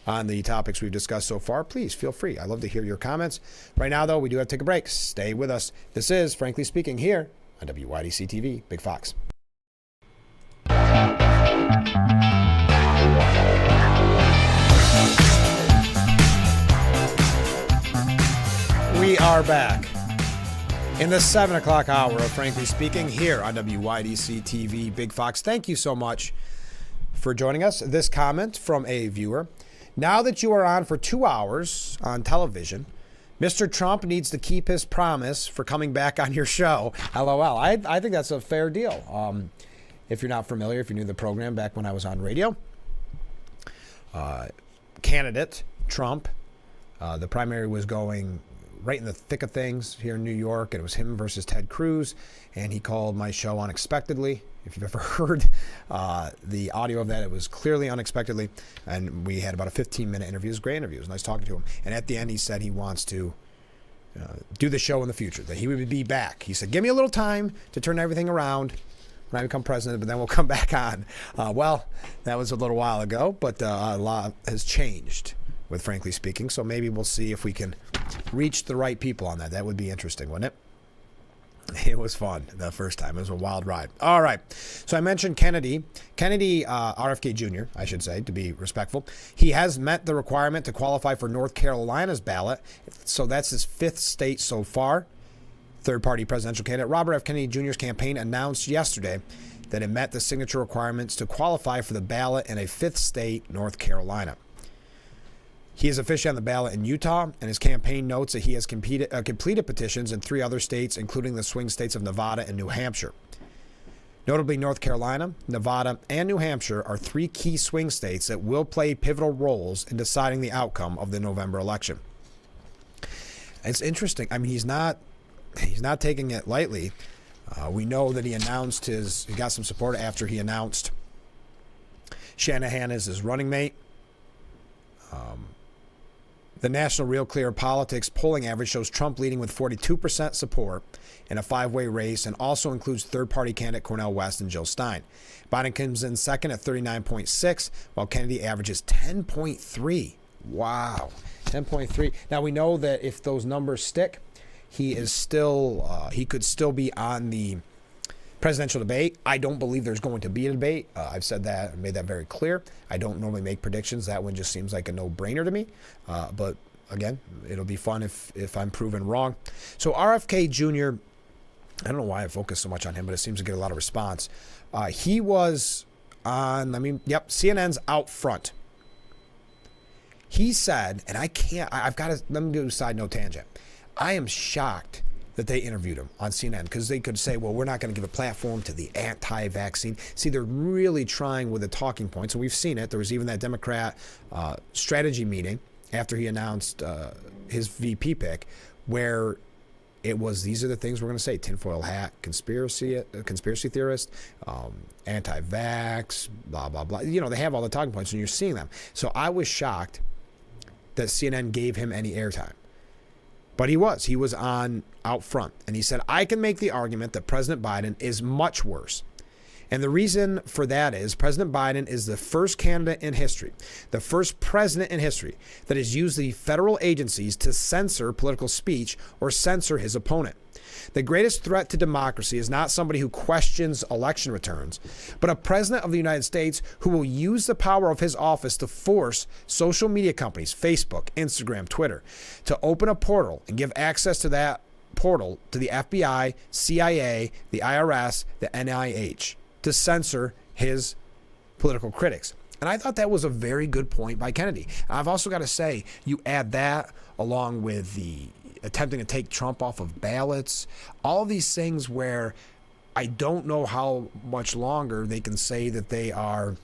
on the topics we've discussed so far, please feel free. I love to hear your comments. Right now, though, we do have to take a break. Stay with us. This is Frankly Speaking here on WYDC TV, Big Fox. We are back in the 7 o'clock hour of Frankly Speaking here on WYDC TV, Big Fox. Thank you so much for joining us. This comment from a viewer. Now that you are on for 2 hours on television, Mr. Trump needs to keep his promise for coming back on your show. LOL. I think that's a fair deal. If you're not familiar, if you're new to the program, back when I was on radio, candidate Trump, the primary was going right in the thick of things here in New York, and it was him versus Ted Cruz, and he called my show unexpectedly. If you've ever heard the audio of that, it was clearly unexpectedly, and we had about a 15-minute interview. It was a great interview. It was nice talking to him, and at the end, he said he wants to do the show in the future, that he would be back. He said, give me a little time to turn everything around when I become president, but then we'll come back on. Well, that was a little while ago, but a lot has changed with Frankly Speaking, so maybe we'll see if we can reach the right people on that. That would be interesting, wouldn't it? It was fun the first time. It was a wild ride. All right. So I mentioned Kennedy, RFK Jr., I should say, to be respectful. He has met the requirement to qualify for North Carolina's ballot. So that's his 5th state so far. Third-party presidential candidate Robert F. Kennedy Jr.'s campaign announced yesterday that it met the signature requirements to qualify for the ballot in a 5th state, North Carolina. He is officially on the ballot in Utah, and his campaign notes that he has completed petitions in 3 other states, including the swing states of Nevada and New Hampshire. Notably, North Carolina, Nevada, and New Hampshire are 3 key swing states that will play pivotal roles in deciding the outcome of the November election. It's interesting. I mean, he's not taking it lightly. We know that he got some support after he announced Shanahan as his running mate. The National Real Clear Politics polling average shows Trump leading with 42% support in a 5-way race, and also includes third-party candidate Cornel West and Jill Stein. Biden comes in second at 39.6, while Kennedy averages 10.3. Wow, 10.3. Now we know that if those numbers stick, he could still be on the presidential debate. I don't believe there's going to be a debate. I've said that and made that very clear. I don't normally make predictions. That one just seems like a no-brainer to me. But again, it'll be fun if I'm proven wrong. So RFK Jr., I don't know why I focus so much on him, but it seems to get a lot of response. He was on, CNN's Out Front. He said, and let me do a side note tangent. I am shocked that they interviewed him on CNN, because they could say, well, we're not going to give a platform to the anti-vaccine. See, they're really trying with the talking points, and we've seen it. There was even that Democrat strategy meeting after he announced his VP pick, where it was, these are the things we're going to say: tinfoil hat, conspiracy theorist, anti-vax, blah, blah, blah. You know, they have all the talking points, and you're seeing them. So I was shocked that CNN gave him any airtime. But he was on Out Front, and he said, I can make the argument that President Biden is much worse. And the reason for that is President Biden is the first candidate in history, the first president in history that has used the federal agencies to censor political speech or censor his opponent. The greatest threat to democracy is not somebody who questions election returns, but a president of the United States who will use the power of his office to force social media companies, Facebook, Instagram, Twitter, to open a portal and give access to that portal to the FBI, CIA, the IRS, the NIH, to censor his political critics. And I thought that was a very good point by Kennedy. I've also got to say, you add that along with the attempting to take Trump off of ballots, all of these things where I don't know how much longer they can say that they are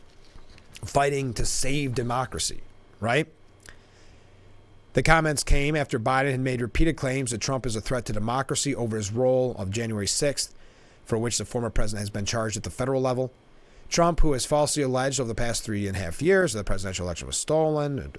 fighting to save democracy, right? The comments came after Biden had made repeated claims that Trump is a threat to democracy over his role of January 6th, for which the former president has been charged at the federal level. Trump, who has falsely alleged over the past 3.5 years that the presidential election was stolen.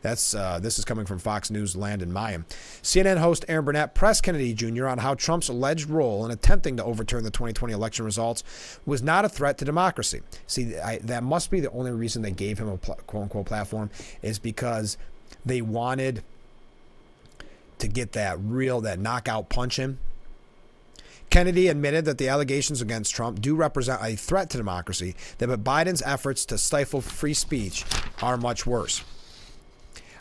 This is coming from Fox News' Landon Mayim. CNN host Aaron Burnett pressed Kennedy Jr. on how Trump's alleged role in attempting to overturn the 2020 election results was not a threat to democracy. See, that must be the only reason they gave him a quote-unquote platform, is because they wanted to get that knockout punch in. Kennedy admitted that the allegations against Trump do represent a threat to democracy, but Biden's efforts to stifle free speech are much worse.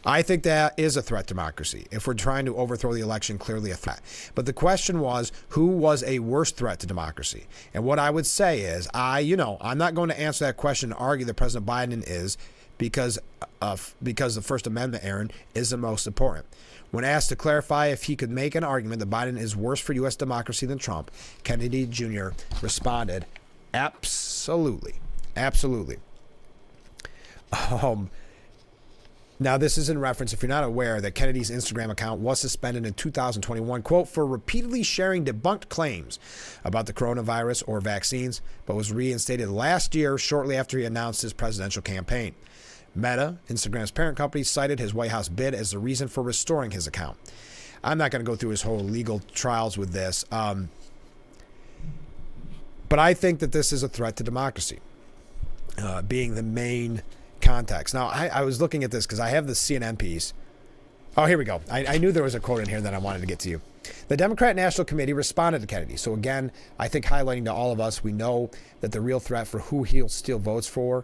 I think that is a threat to democracy. If we're trying to overthrow the election, clearly a threat. But the question was, who was a worse threat to democracy? And what I would say is, I'm not going to answer that question and argue that President Biden is, because the First Amendment, Aaron, is the most important. When asked to clarify if he could make an argument that Biden is worse for U.S. democracy than Trump, Kennedy Jr. responded, absolutely. Absolutely. Now, this is in reference, if you're not aware, that Kennedy's Instagram account was suspended in 2021, quote, for repeatedly sharing debunked claims about the coronavirus or vaccines, but was reinstated last year shortly after he announced his presidential campaign. Meta, Instagram's parent company, cited his White House bid as the reason for restoring his account. I'm not going to go through his whole legal trials with this, but I think that this is a threat to democracy, being the main context. Now, I was looking at this because I have the CNN piece. Oh, here we go. I knew there was a quote in here that I wanted to get to you. The Democrat National Committee responded to Kennedy. So again, I think highlighting to all of us, we know that the real threat for who he'll steal votes from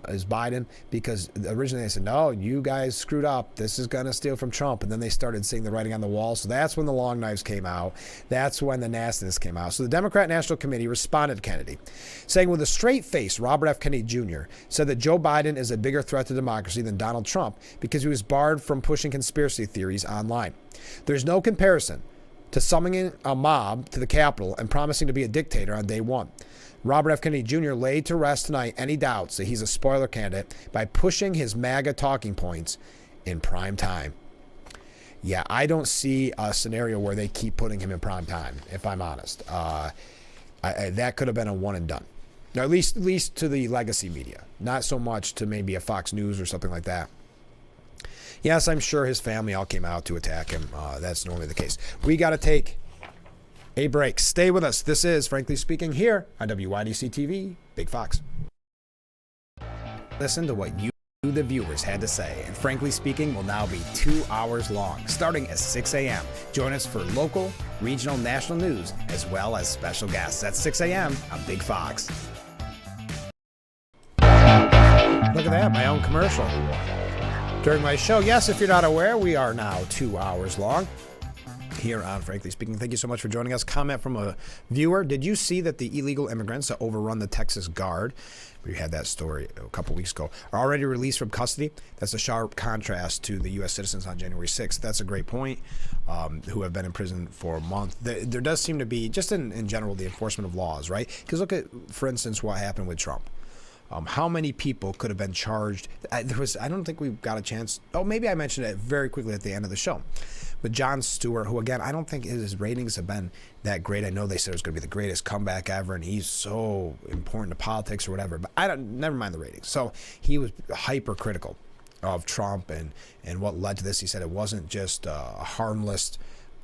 is Biden, because originally they said, no, you guys screwed up. This is going to steal from Trump. And then they started seeing the writing on the wall. So that's when the long knives came out. That's when the nastiness came out. So the Democrat National Committee responded to Kennedy, saying with a straight face, Robert F. Kennedy Jr. said that Joe Biden is a bigger threat to democracy than Donald Trump because he was barred from pushing conspiracy theories online. There's no comparison to summoning a mob to the Capitol and promising to be a dictator on day one. Robert F. Kennedy Jr. laid to rest tonight any doubts that he's a spoiler candidate by pushing his MAGA talking points in prime time. Yeah, I don't see a scenario where they keep putting him in prime time, if I'm honest. That could have been a one and done. Now, at least to the legacy media. Not so much to maybe a Fox News or something like that. Yes, I'm sure his family all came out to attack him. That's normally the case. We got to take a break. Stay with us. This is Frankly Speaking here on WYDC TV, Big Fox. Listen to what you, the viewers, had to say. And Frankly Speaking will now be 2 hours long, starting at 6 a.m. Join us for local, regional, national news, as well as special guests at 6 a.m. on Big Fox. Look at that, my own commercial. During my show, yes, if you're not aware, we are now 2 hours long here on Frankly Speaking. Thank you so much for joining us. Comment from a viewer. Did you see that the illegal immigrants that overrun the Texas Guard, we had that story a couple weeks ago, are already released from custody? That's a sharp contrast to the U.S. citizens on January 6th. That's a great point, who have been in prison for a month. There does seem to be, just in general, the enforcement of laws, right? Because look at, for instance, what happened with Trump. How many people could have been charged? I don't think we got a chance. Oh, maybe I mentioned it very quickly at the end of the show. But Jon Stewart, who, again, I don't think his ratings have been that great. I know they said it was going to be the greatest comeback ever, and he's so important to politics or whatever. But never mind the ratings. So he was hypercritical of Trump and what led to this. He said it wasn't just a harmless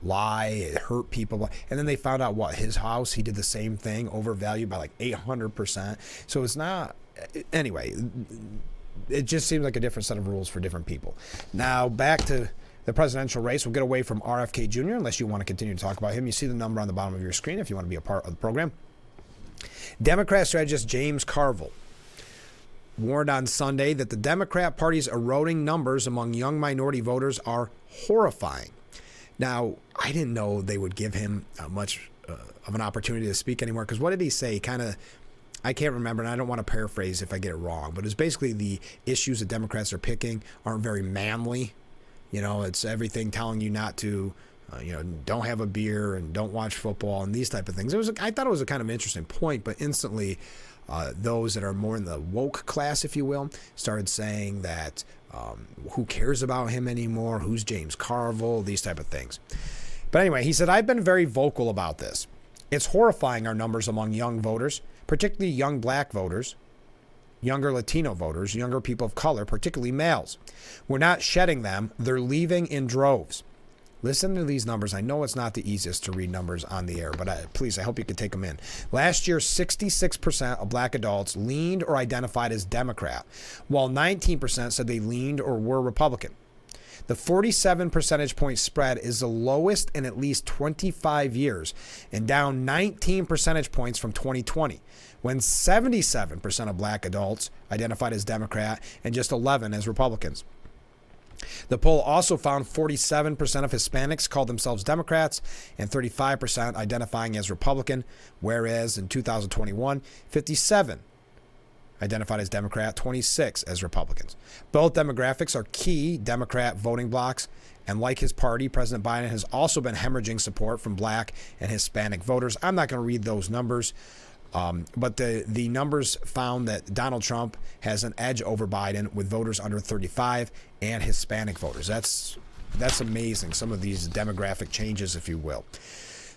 lie, it hurt people. And then they found out his house, he did the same thing, overvalued by like 800%. So it's not, anyway, it just seems like a different set of rules for different people. Now back to the presidential race. We'll get away from RFK Jr. unless you want to continue to talk about him. You see the number on the bottom of your screen if you want to be a part of the program. Democrat strategist James Carville warned on Sunday that the Democrat Party's eroding numbers among young minority voters are horrifying. Now, I didn't know they would give him much of an opportunity to speak anymore, because what did he say? I can't remember, and I don't want to paraphrase if I get it wrong, but it's basically the issues that Democrats are picking aren't very manly. You know, it's everything telling you not to, don't have a beer and don't watch football and these type of things. I thought it was a kind of interesting point, but instantly those that are more in the woke class, if you will, started saying that who cares about him anymore? Who's James Carville? These type of things. But anyway, he said, I've been very vocal about this. It's horrifying, our numbers among young voters, particularly young black voters, younger Latino voters, younger people of color, particularly males. We're not shedding them. They're leaving in droves. Listen to these numbers. I know it's not the easiest to read numbers on the air, but please, I hope you can take them in. Last year, 66% of black adults leaned or identified as Democrat, while 19% said they leaned or were Republican. The 47 percentage point spread is the lowest in at least 25 years and down 19 percentage points from 2020, when 77% of black adults identified as Democrat and just 11 as Republicans. The poll also found 47% of Hispanics called themselves Democrats and 35% identifying as Republican, whereas in 2021, 57 identified as Democrat, 26 as Republicans. Both demographics are key Democrat voting blocks, and like his party, President Biden has also been hemorrhaging support from black and Hispanic voters. I'm not going to read those numbers, but the numbers found that Donald Trump has an edge over Biden with voters under 35 and Hispanic voters. That's amazing, some of these demographic changes, if you will.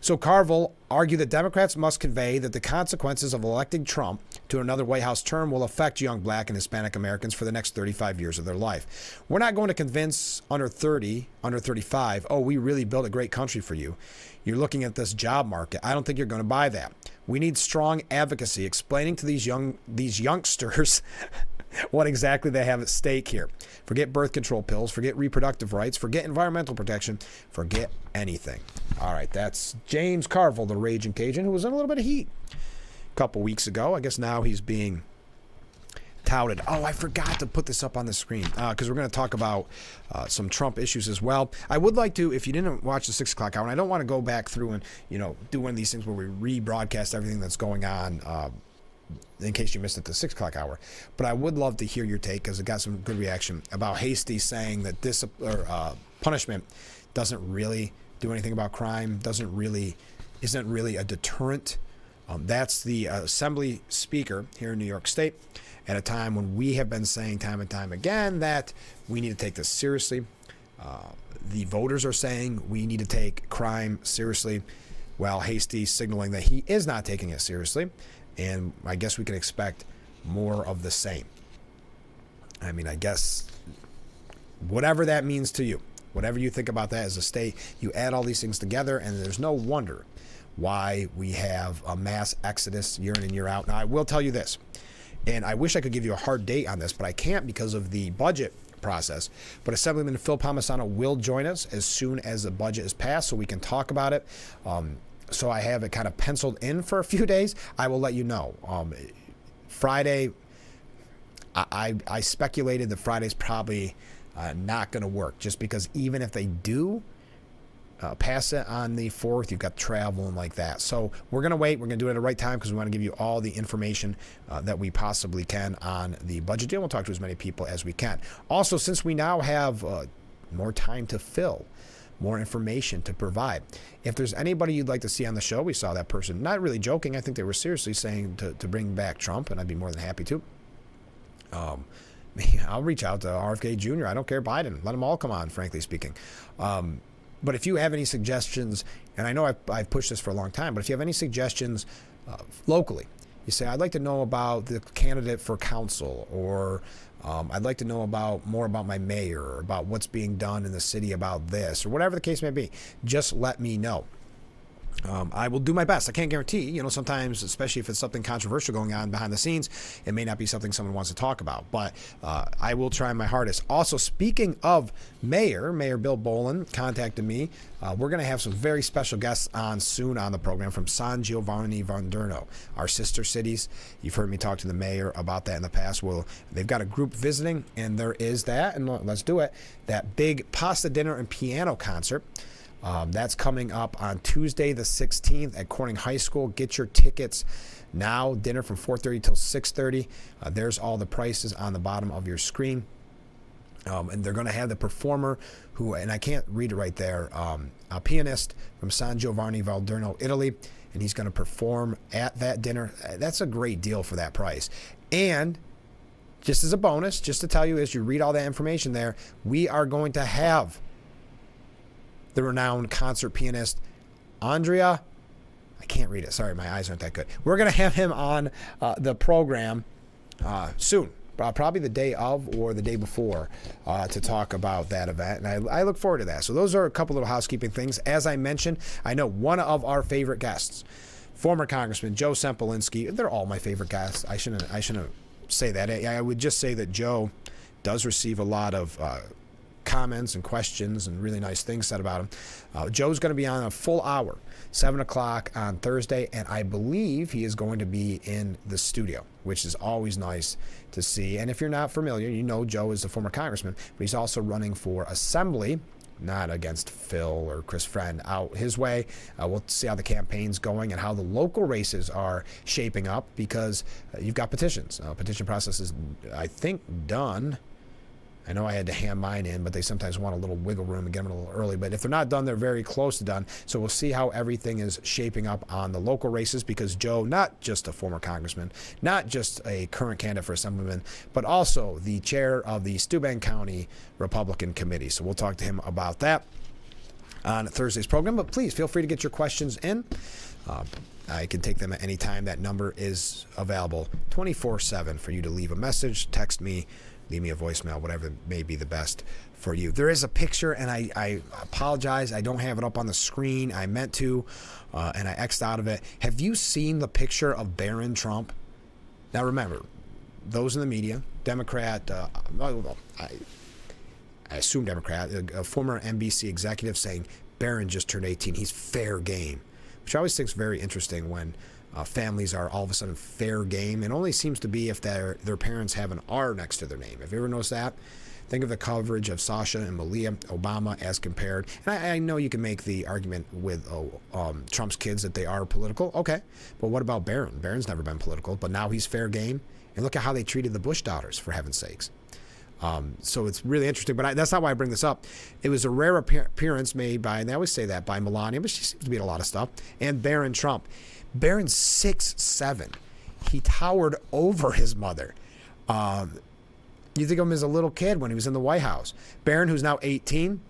So Carville argued that Democrats must convey that the consequences of electing Trump to another White House term will affect young black and Hispanic Americans for the next 35 years of their life. We're not going to convince under 30, under 35, oh, we really built a great country for you. You're looking at this job market. I don't think you're going to buy that. We need strong advocacy explaining to these youngsters what exactly they have at stake here. Forget birth control pills, forget reproductive rights, forget environmental protection, forget anything. All right, that's James Carville, the Raging Cajun, who was in a little bit of heat a couple weeks ago. I guess now he's being touted. Oh, I forgot to put this up on the screen because we're going to talk about some Trump issues as well. I would like to, if you didn't watch the 6 o'clock hour, and I don't want to go back through and, do one of these things where we rebroadcast everything that's going on in case you missed it, the 6 o'clock hour. But I would love to hear your take because it got some good reaction about Hasty saying that this punishment doesn't really do anything about crime, isn't really a deterrent. That's the Assembly Speaker here in New York State at a time when we have been saying time and time again that we need to take this seriously. The voters are saying we need to take crime seriously, while Hasty signaling that he is not taking it seriously. And I guess we can expect more of the same. I mean, I guess whatever that means to you, whatever you think about that as a state, you add all these things together, and there's no wonder why we have a mass exodus year in and year out. Now, I will tell you this, and I wish I could give you a hard date on this, but I can't because of the budget process. But Assemblyman Phil Palmisano will join us as soon as the budget is passed so we can talk about it. So I have it kind of penciled in for a few days. I will let you know. Friday, I speculated that Friday's probably not going to work just because even if they do pass it on the 4th, you've got travel and like that. So we're going to wait. We're going to do it at the right time because we want to give you all the information that we possibly can on the budget deal. We'll talk to as many people as we can. Also, since we now have more time to fill, more information to provide. If there's anybody you'd like to see on the show, we saw that person, not really joking, I think they were seriously saying to bring back Trump, and I'd be more than happy to. I'll reach out to RFK Jr. I don't care, Biden. Let them all come on, frankly speaking. But if you have any suggestions, and I know I've pushed this for a long time, but if you have any suggestions locally, you say, I'd like to know about the candidate for council, or I'd like to know more about my mayor, or about what's being done in the city about this, or whatever the case may be, just let me know. I will do my best. I can't guarantee, sometimes, especially if it's something controversial going on behind the scenes, it may not be something someone wants to talk about, but I will try my hardest. Also, speaking of Mayor Bill Bolin contacted me. We're going to have some very special guests on soon on the program from San Giovanni Vanderno, our sister cities. You've heard me talk to the mayor about that in the past. Well, they've got a group visiting, and there is that, and let's do it, that big pasta dinner and piano concert. That's coming up on Tuesday the 16th at Corning High School. Get your tickets now. Dinner from 4:30 till 6:30. There's all the prices on the bottom of your screen. And they're going to have the performer who, and I can't read it right there, a pianist from San Giovanni Valderno, Italy, and he's going to perform at that dinner. That's a great deal for that price. And just as a bonus, just to tell you as you read all that information there, we are going to have the renowned concert pianist, Andrea. I can't read it. Sorry, my eyes aren't that good. We're going to have him on the program soon, probably the day of or the day before, to talk about that event. And I look forward to that. So those are a couple little housekeeping things. As I mentioned, I know one of our favorite guests, former Congressman Joe Sempolinski. They're all my favorite guests. I shouldn't say that. I would just say that Joe does receive a lot of comments and questions and really nice things said about him. Joe's going to be on a full hour, 7 o'clock on Thursday, and I believe he is going to be in the studio, which is always nice to see. And if you're not familiar, Joe is a former congressman, but he's also running for assembly, not against Phil or Chris Friend, out his way. We'll see how the campaign's going and how the local races are shaping up, because you've got petitions. Petition process is, I think, done. I know I had to hand mine in, but they sometimes want a little wiggle room and get them a little early. But if they're not done, they're very close to done. So we'll see how everything is shaping up on the local races, because Joe, not just a former congressman, not just a current candidate for assemblyman, but also the chair of the Steuben County Republican Committee. So we'll talk to him about that on Thursday's program. But please feel free to get your questions in. I can take them at any time. That number is available 24/7 for you to leave a message, text me, leave me a voicemail, whatever may be the best for you. There is a picture, and I apologize. I don't have it up on the screen. I meant to, and I X'd out of it. Have you seen the picture of Barron Trump? Now remember, those in the media, Democrat, I assume Democrat, a former NBC executive saying Barron just turned 18. He's fair game, which I always think is very interesting when families are all of a sudden fair game. It only seems to be if their parents have an R next to their name. Have you ever noticed that? Think of the coverage of Sasha and Malia Obama as compared. And I know you can make the argument with Trump's kids that they are political. Okay. But what about Barron? Barron's never been political, but now he's fair game. And look at how they treated the Bush daughters, for heaven's sakes. So it's really interesting. But that's not why I bring this up. It was a rare appearance made by, and they always say that, by Melania, but she seems to be in a lot of stuff, and Barron Trump. Barron's 6'7". He towered over his mother. You think of him as a little kid when he was in the White House. Barron, who's now 18,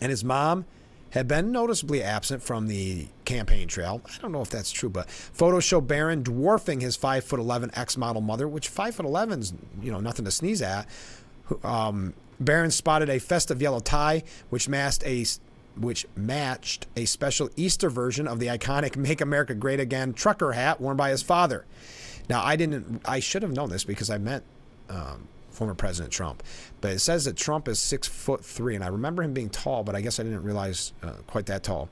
and his mom had been noticeably absent from the campaign trail. I don't know if that's true, but photos show Barron dwarfing his 5'11" ex-model mother, which 5'11's nothing to sneeze at. Barron spotted a festive yellow tie, which matched a special Easter version of the iconic "Make America Great Again" trucker hat worn by his father. Now, I should have known this because I met former President Trump, but it says that Trump is 6'3", and I remember him being tall, but I guess I didn't realize quite that tall.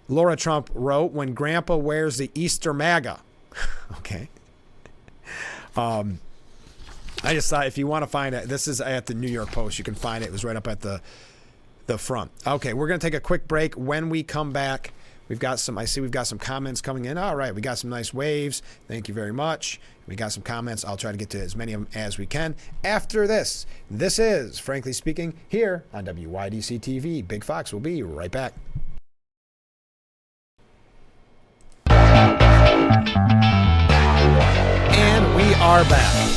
Laura Trump wrote, "When Grandpa wears the Easter MAGA." Okay. I just thought if you want to find it, this is at the New York Post. You can find it. It was right up at the front. Okay, we're going to take a quick break. When we come back, we've got some comments coming in. All right, we got some nice waves. Thank you very much. We got some comments. I'll try to get to as many of them as we can. After this, this is Frankly Speaking here on WYDC TV. Big Fox will be right back. And we are back.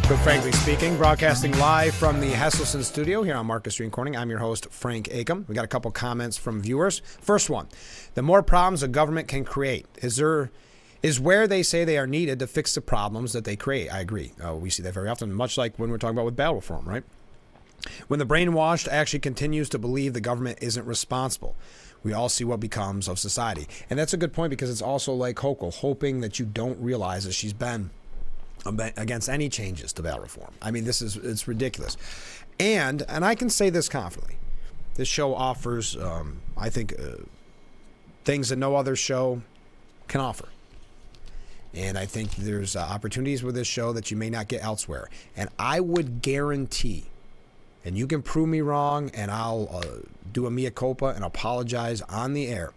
But Frankly Speaking, broadcasting live from the Hesselson studio here on Market Street in Corning. I'm your host, Frank Acomb. We got a couple comments from viewers. First one, the more problems a government can create is where they say they are needed to fix the problems that they create. I agree. We see that very often, much like when we're talking about with bail reform, right? When the brainwashed actually continues to believe the government isn't responsible, we all see what becomes of society. And that's a good point because it's also like Hochul, hoping that you don't realize that she's been against any changes to bail reform. I mean, it's ridiculous. And I can say this confidently. This show offers, I think, things that no other show can offer. And I think there's opportunities with this show that you may not get elsewhere. And I would guarantee, and you can prove me wrong, and I'll do a mea culpa and apologize on the air.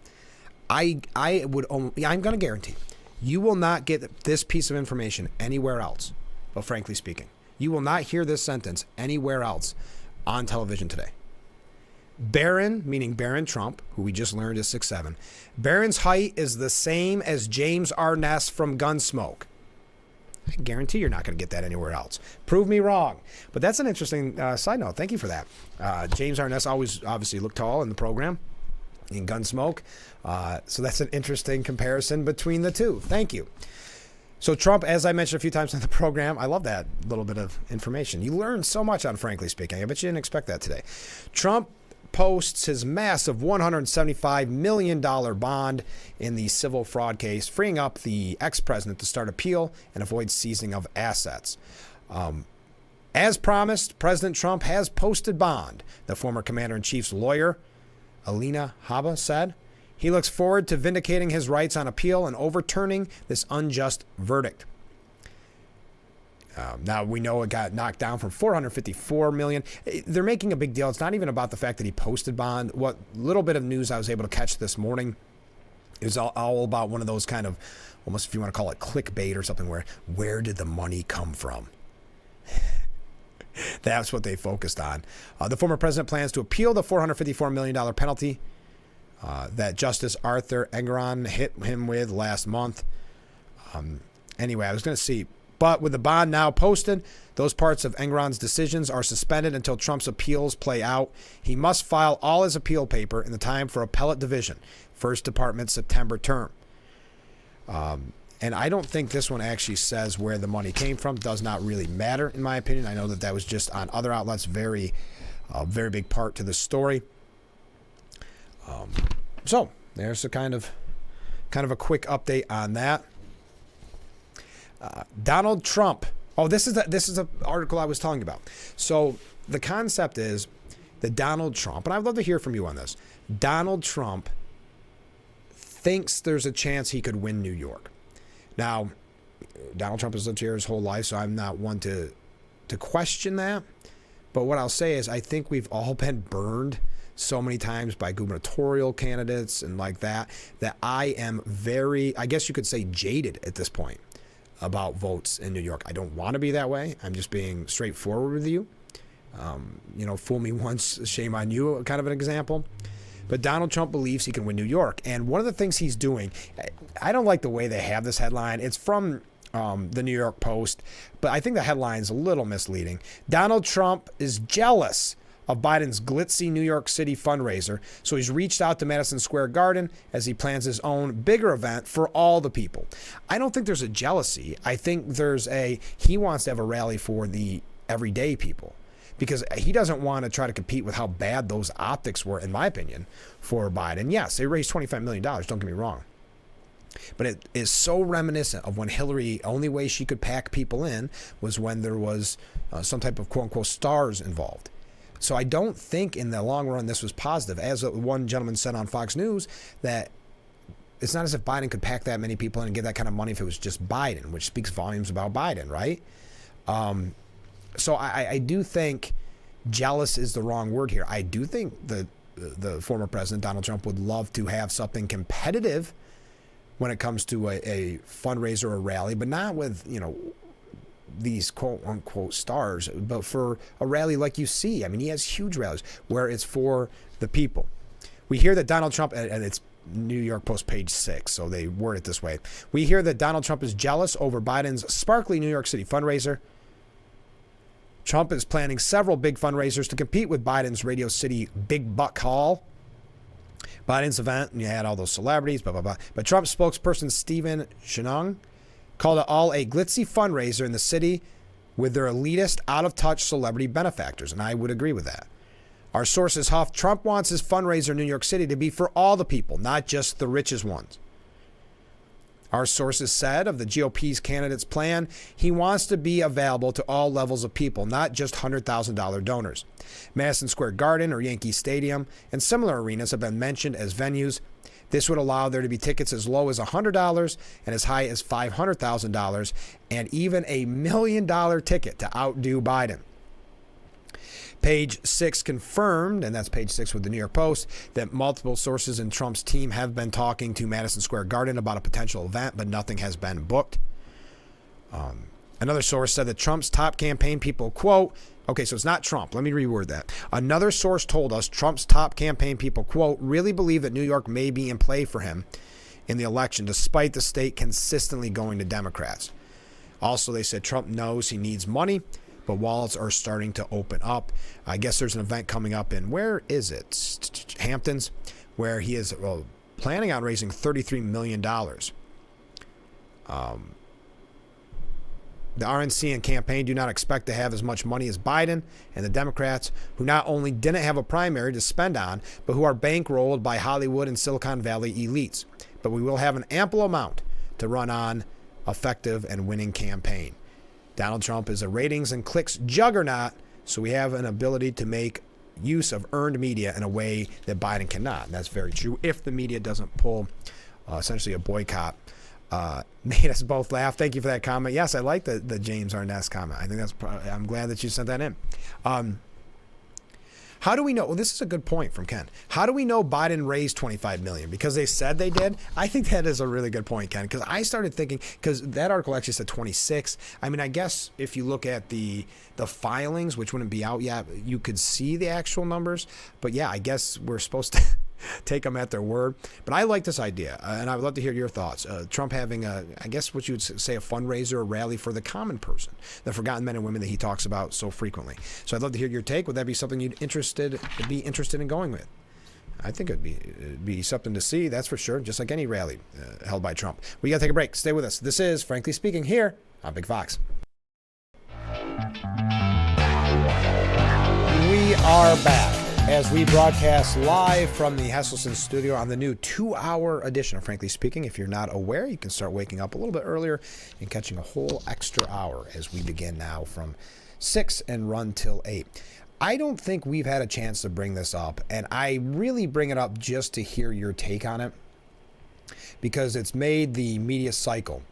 I'm going to guarantee you will not get this piece of information anywhere else. But frankly speaking, you will not hear this sentence anywhere else on television today. Barron, meaning Barron Trump, who we just learned is 6'7", Barron's height is the same as James Arness from Gunsmoke. I guarantee you're not going to get that anywhere else. Prove me wrong. But that's an interesting side note. Thank you for that. James Arness always obviously looked tall in the program in Gunsmoke. So that's an interesting comparison between the two. Thank you. So Trump, as I mentioned a few times on the program, I love that little bit of information. You learn so much on Frankly Speaking. I bet you didn't expect that today. Trump posts his massive $175 million bond in the civil fraud case, freeing up the ex-president to start appeal and avoid seizing of assets. As promised, President Trump has posted bond, the former commander-in-chief's lawyer, Alina Habba, said. He looks forward to vindicating his rights on appeal and overturning this unjust verdict. Now, we know it got knocked down from $454 million. They're making a big deal. It's not even about the fact that he posted bond. What little bit of news I was able to catch this morning is all about one of those kind of, almost if you want to call it clickbait or something, where did the money come from? That's what they focused on. The former president plans to appeal the $454 million penalty that Justice Arthur Engoron hit him with last month. Anyway, I was going to see, but with the bond now posted, those parts of Engoron's decisions are suspended until Trump's appeals play out. He must file all his appeal paper in the time for appellate division, First Department September term. And I don't think this one actually says where the money came from. Does not really matter, in my opinion. I know that was just on other outlets, very big part to the story. So there's a kind of a quick update on that. Donald Trump. Oh, this is the article I was talking about. So the concept is that Donald Trump, and I'd love to hear from you on this. Donald Trump thinks there's a chance he could win New York. Now, Donald Trump has lived here his whole life, so I'm not one to question that. But what I'll say is I think we've all been burned so many times by gubernatorial candidates and like that I am very, I guess you could say, jaded at this point about votes in New York. I don't want to be that way. I'm just being straightforward with you. Fool me once, shame on you, kind of an example. But Donald Trump believes he can win New York. And one of the things he's doing, I don't like the way they have this headline. It's from the New York Post, but I think the headline's a little misleading. Donald Trump is jealous of Biden's glitzy New York City fundraiser, so he's reached out to Madison Square Garden as he plans his own bigger event for all the people. I don't think there's a jealousy. I think he wants to have a rally for the everyday people, because he doesn't want to try to compete with how bad those optics were, in my opinion, for Biden. Yes, they raised $25 million, don't get me wrong. But it is so reminiscent of when Hillary, only way she could pack people in was when there was some type of quote-unquote stars involved. So I don't think in the long run this was positive. As one gentleman said on Fox News, that it's not as if Biden could pack that many people in and get that kind of money if it was just Biden, which speaks volumes about Biden, right? So I do think jealous is the wrong word here. I do think the former president, Donald Trump, would love to have something competitive when it comes to a fundraiser or a rally, but not with, these quote-unquote stars, but for a rally like you see. I mean, he has huge rallies where it's for the people. We hear that Donald Trump, and it's New York Post page 6, so they word it this way. We hear that Donald Trump is jealous over Biden's sparkly New York City fundraiser. Trump is planning several big fundraisers to compete with Biden's Radio City Big Buck Hall. Biden's event, and you had all those celebrities, blah, blah, blah. But Trump spokesperson Stephen Shunung called it all a glitzy fundraiser in the city with their elitist, out-of-touch celebrity benefactors, and I would agree with that. Our sources huffed, Trump wants his fundraiser in New York City to be for all the people, not just the richest ones. Our sources said of the GOP's candidate's plan, he wants to be available to all levels of people, not just $100,000 donors. Madison Square Garden or Yankee Stadium and similar arenas have been mentioned as venues. This would allow there to be tickets as low as $100 and as high as $500,000, and even a $1 million ticket to outdo Biden. Page 6 confirmed, and that's page 6 with the New York Post, that multiple sources in Trump's team have been talking to Madison Square Garden about a potential event, but nothing has been booked. Another source said that Trump's top campaign people, quote, okay, so it's not Trump. Let me reword that. Another source told us Trump's top campaign people, quote, really believe that New York may be in play for him in the election, despite the state consistently going to Democrats. Also, they said Trump knows he needs money, but wallets are starting to open up. I guess there's an event coming up in, where is it? Hamptons, where he is planning on raising $33 million. The RNC and campaign do not expect to have as much money as Biden and the Democrats, who not only didn't have a primary to spend on, but who are bankrolled by Hollywood and Silicon Valley elites. But we will have an ample amount to run on effective and winning campaign. Donald Trump is a ratings and clicks juggernaut, so we have an ability to make use of earned media in a way that Biden cannot. And that's very true if the media doesn't pull essentially a boycott. Made us both laugh. Thank you for that comment. Yes, I like the James Arness comment. I think I'm glad that you sent that in. How do we know? Well, this is a good point from Ken. How do we know Biden raised $25 million? Because they said they did? I think that is a really good point, Ken, because I started thinking, because that article actually said 26. I mean, I guess if you look at the filings, which wouldn't be out yet, you could see the actual numbers. But yeah, I guess we're supposed to take them at their word. But I like this idea, and I would love to hear your thoughts. Trump having I guess what you would say, a fundraiser, a rally for the common person, the forgotten men and women that he talks about so frequently. So I'd love to hear your take. Would that be something you'd be interested in going with? I think it'd be something to see, that's for sure, just like any rally held by Trump. We got to take a break. Stay with us. This is Frankly Speaking here on Big Fox. We are back. As we broadcast live from the Hesselson studio on the new 2-hour edition of Frankly Speaking. If you're not aware, you can start waking up a little bit earlier and catching a whole extra hour as we begin now from 6 and run till 8. I don't think we've had a chance to bring this up, and I really bring it up just to hear your take on it because it's made the media cycle,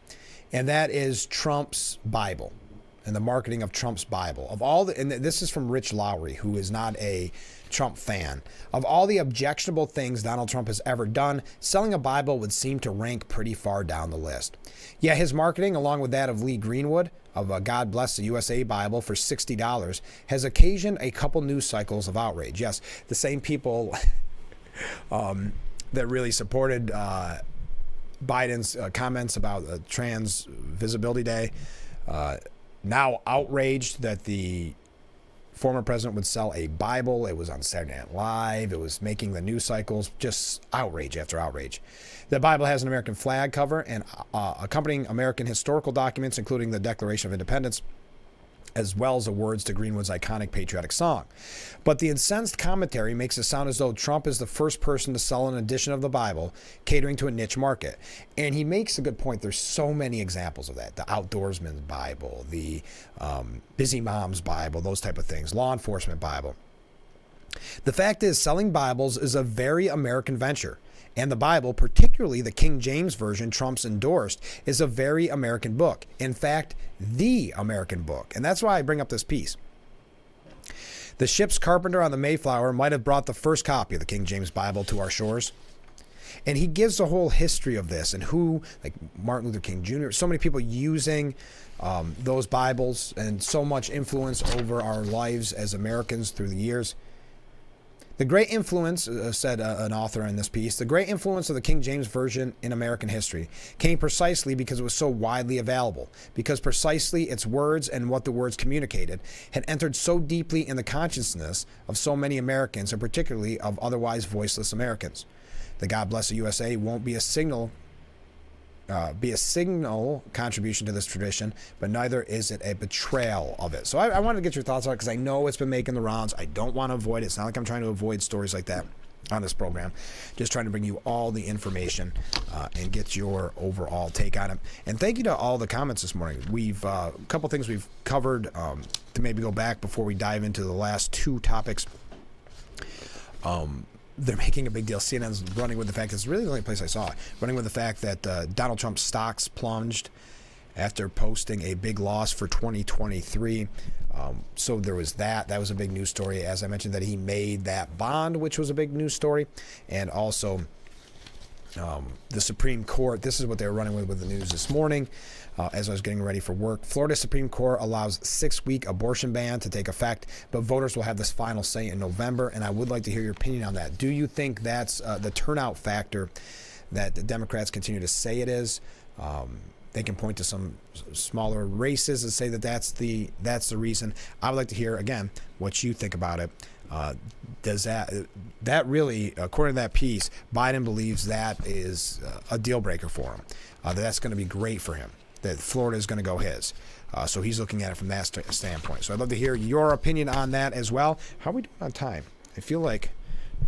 and that is Trump's Bible and the marketing of Trump's Bible. And this is from Rich Lowry, who is not a Trump fan. Of all the objectionable things Donald Trump has ever done, selling a Bible would seem to rank pretty far down the list. Yeah, his marketing, along with that of Lee Greenwood, of a God Bless the USA Bible for $60, has occasioned a couple news cycles of outrage. Yes, the same people that really supported Biden's comments about Trans Visibility Day, now outraged that the former president would sell a Bible. It was on Saturday Night Live. It was making the news cycles. Just outrage after outrage. The Bible has an American flag cover and accompanying American historical documents, including the Declaration of Independence, as well as the words to Greenwood's iconic patriotic song. But the incensed commentary makes it sound as though Trump is the first person to sell an edition of the Bible, catering to a niche market. And he makes a good point. There's so many examples of that. The Outdoorsman's Bible, the Busy Mom's Bible, those type of things, law enforcement Bible. The fact is, selling Bibles is a very American venture. And the Bible, particularly the King James Version Trump's endorsed, is a very American book. In fact, the American book. And that's why I bring up this piece. The ship's carpenter on the Mayflower might have brought the first copy of the King James Bible to our shores. And he gives the whole history of this and who, like Martin Luther King Jr., so many people using those Bibles and so much influence over our lives as Americans through the years. The great influence, said an author in this piece, the great influence of the King James Version in American history came precisely because it was so widely available, because precisely its words and what the words communicated had entered so deeply in the consciousness of so many Americans, and particularly of otherwise voiceless Americans. The God Bless the USA won't be a signal contribution to this tradition, but neither is it a betrayal of it. So I wanted to get your thoughts on it because I know it's been making the rounds. I don't want to avoid it. It's not like I'm trying to avoid stories like that on this program. Just trying to bring you all the information and get your overall take on it. And thank you to all the comments this morning. We've a couple things we've covered to maybe go back before we dive into the last two topics. They're making a big deal. CNN's running with the fact, it's really the only place I saw it, running with the fact that Donald Trump's stocks plunged after posting a big loss for 2023. So there was that. That was a big news story. As I mentioned, that he made that bond, which was a big news story. And also the Supreme Court, this is what they were running with the news this morning. As I was getting ready for work, Florida Supreme Court allows 6-week abortion ban to take effect, but voters will have this final say in November, and I would like to hear your opinion on that. Do you think that's the turnout factor that the Democrats continue to say it is? They can point to some smaller races and say that that's the reason. I would like to hear, again, what you think about it. Does that really, according to that piece, Biden believes that is a deal breaker for him, that's going to be great for him, that Florida is going to go his. So he's looking at it from that standpoint. So I'd love to hear your opinion on that as well. How are we doing on time? I feel like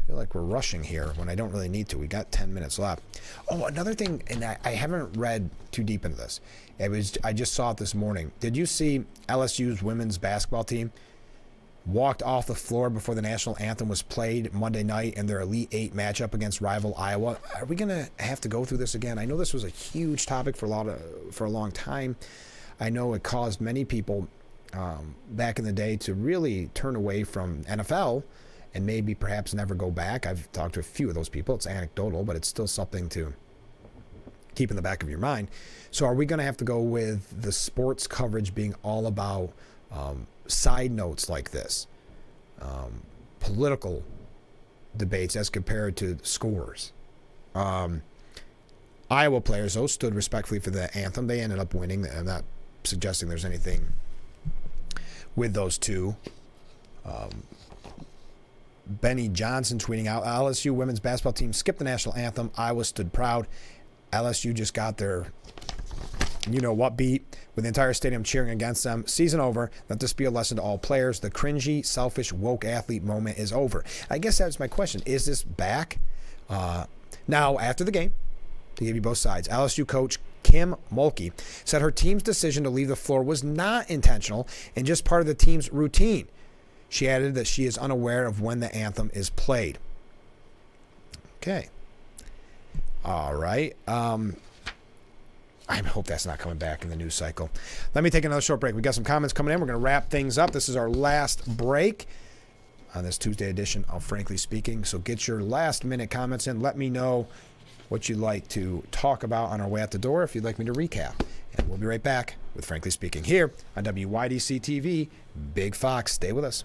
we're rushing here when I don't really need to. We got 10 minutes left. Oh, another thing, and I haven't read too deep into this. I just saw it this morning. Did you see LSU's women's basketball team walked off the floor before the national anthem was played Monday night in their Elite Eight matchup against rival Iowa? Are we going to have to go through this again? I know this was a huge topic for a long time. I know it caused many people back in the day to really turn away from NFL and maybe perhaps never go back. I've talked to a few of those people. It's anecdotal, but it's still something to keep in the back of your mind. So are we going to have to go with the sports coverage being all about side notes like this, political debates as compared to scores? Iowa players, though, stood respectfully for the anthem. They ended up winning. I'm not suggesting there's anything with those two. Benny Johnson tweeting out, LSU women's basketball team skipped the national anthem. Iowa stood proud. LSU just got their You know what beat, with the entire stadium cheering against them. Season over. Let this be a lesson to all players. The cringy, selfish, woke athlete moment is over. I guess that's my question. Is this back? Now, after the game, to give you both sides, LSU coach Kim Mulkey said her team's decision to leave the floor was not intentional and just part of the team's routine. She added that she is unaware of when the anthem is played. Okay. All right. I hope that's not coming back in the news cycle. Let me take another short break. We got some comments coming in. We're going to wrap things up. This is our last break on this Tuesday edition of Frankly Speaking. So get your last-minute comments in. Let me know what you'd like to talk about on our way out the door, if you'd like me to recap. And we'll be right back with Frankly Speaking here on WYDC TV. Big Fox. Stay with us.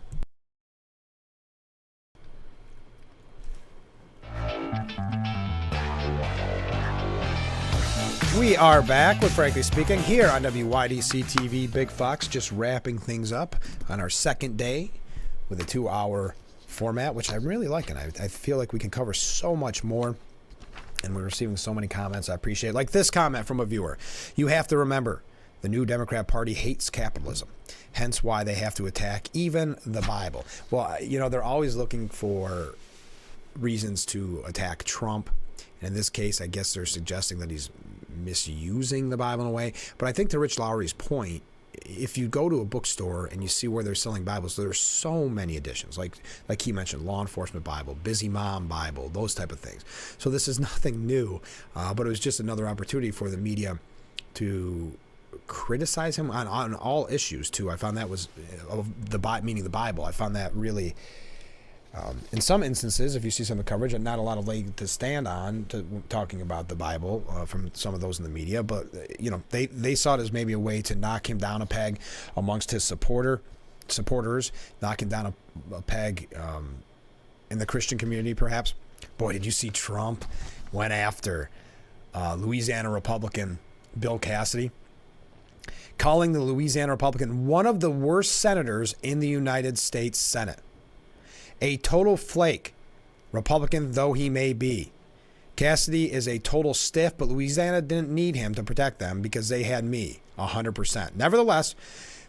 We are back with Frankly Speaking here on WYDC TV. Big Fox, just wrapping things up on our second day with a 2-hour format, which I'm really liking. I feel like we can cover so much more, and we're receiving so many comments. I appreciate it. Like this comment from a viewer. You have to remember, the new Democrat Party hates capitalism, hence why they have to attack even the Bible. Well, you know, they're always looking for reasons to attack Trump. And in this case, I guess they're suggesting that he's misusing the Bible in a way. But I think to Rich Lowry's point, if you go to a bookstore and you see where they're selling Bibles, there's so many editions. Like he mentioned, Law Enforcement Bible, Busy Mom Bible, those type of things. So this is nothing new, but it was just another opportunity for the media to criticize him on all issues too. I found that was meaning the Bible. I found that really. In some instances, if you see some of the coverage, and not a lot of leg to stand on to talking about the Bible from some of those in the media, but you know, they saw it as maybe a way to knock him down a peg amongst his supporters, knock him down a peg in the Christian community, perhaps. Boy, did you see Trump went after Louisiana Republican Bill Cassidy, calling the Louisiana Republican one of the worst senators in the United States Senate. A total flake, Republican though he may be. Cassidy is a total stiff, but Louisiana didn't need him to protect them because they had me, 100%. Nevertheless,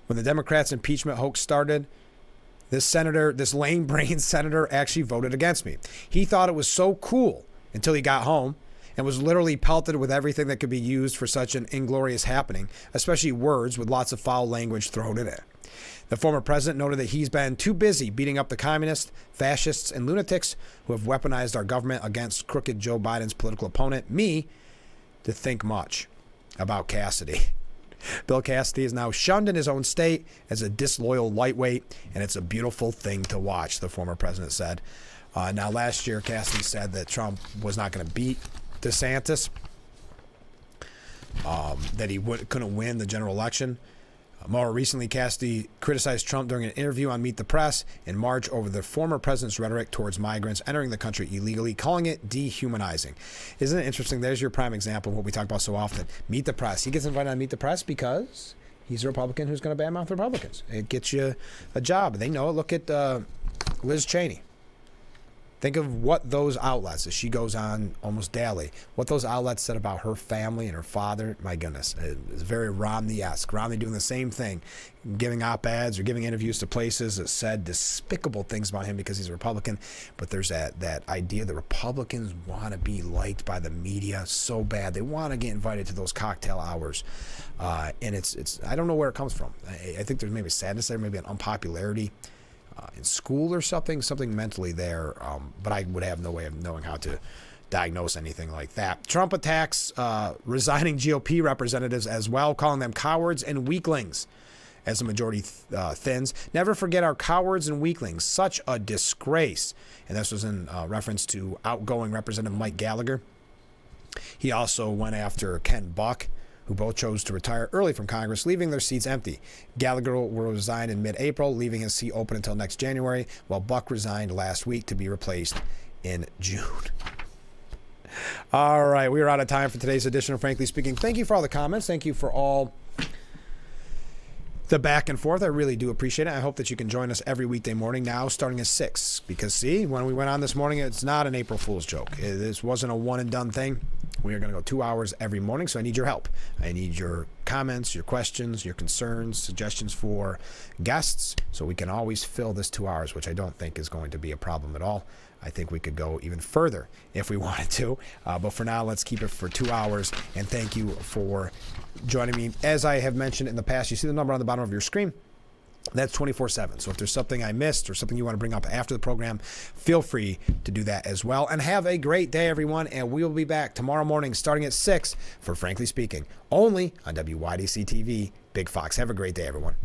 when the Democrats' impeachment hoax started, this lame-brained senator actually voted against me. He thought it was so cool until he got home and was literally pelted with everything that could be used for such an inglorious happening, especially words with lots of foul language thrown in it. The former president noted that he's been too busy beating up the communists, fascists, and lunatics who have weaponized our government against crooked Joe Biden's political opponent, me, to think much about Cassidy. Bill Cassidy is now shunned in his own state as a disloyal lightweight, and it's a beautiful thing to watch, the former president said. Now, last year, Cassidy said that Trump was not going to beat DeSantis, that he couldn't win the general election. More recently, Cassidy criticized Trump during an interview on Meet the Press in March over the former president's rhetoric towards migrants entering the country illegally, calling it dehumanizing. Isn't it interesting? There's your prime example of what we talk about so often. Meet the Press. He gets invited on Meet the Press because he's a Republican who's going to badmouth Republicans. It gets you a job. They know it. Look at Liz Cheney. Think of what those outlets, as she goes on almost daily, what those outlets said about her family and her father. My goodness, it's very Romney-esque. Romney doing the same thing, giving op-eds or giving interviews to places that said despicable things about him because he's a Republican. But there's that idea that Republicans want to be liked by the media so bad. They want to get invited to those cocktail hours. And it's I don't know where it comes from. I think there's maybe sadness there, maybe an unpopularity in school or something mentally there, but I would have no way of knowing how to diagnose anything like that. Trump attacks resigning GOP representatives as well, calling them cowards and weaklings as the majority thins. Never forget our cowards and weaklings. Such a disgrace. And this was in reference to outgoing Representative Mike Gallagher. He also went after Ken Buck, who both chose to retire early from Congress, leaving their seats empty. Gallagher will resign in mid-April, leaving his seat open until next January, while Buck resigned last week to be replaced in June. All right, we are out of time for today's edition of Frankly Speaking. Thank you for all the comments. Thank you for all the back and forth. I really do appreciate it. I hope that you can join us every weekday morning now, starting at 6. Because, see, when we went on this morning, it's not an April Fool's joke. This wasn't a one-and-done thing. We are going to go 2 hours every morning, so I need your help. I need your comments, your questions, your concerns, suggestions for guests, so we can always fill this 2 hours, which I don't think is going to be a problem at all. I think we could go even further if we wanted to. But for now, let's keep it for 2 hours. And thank you for joining me. As I have mentioned in the past, you see the number on the bottom of your screen. That's 24/7. So if there's something I missed or something you want to bring up after the program, feel free to do that as well. And have a great day, everyone. And we will be back tomorrow morning starting at 6 for Frankly Speaking, only on WYDC TV, Big Fox. Have a great day, everyone.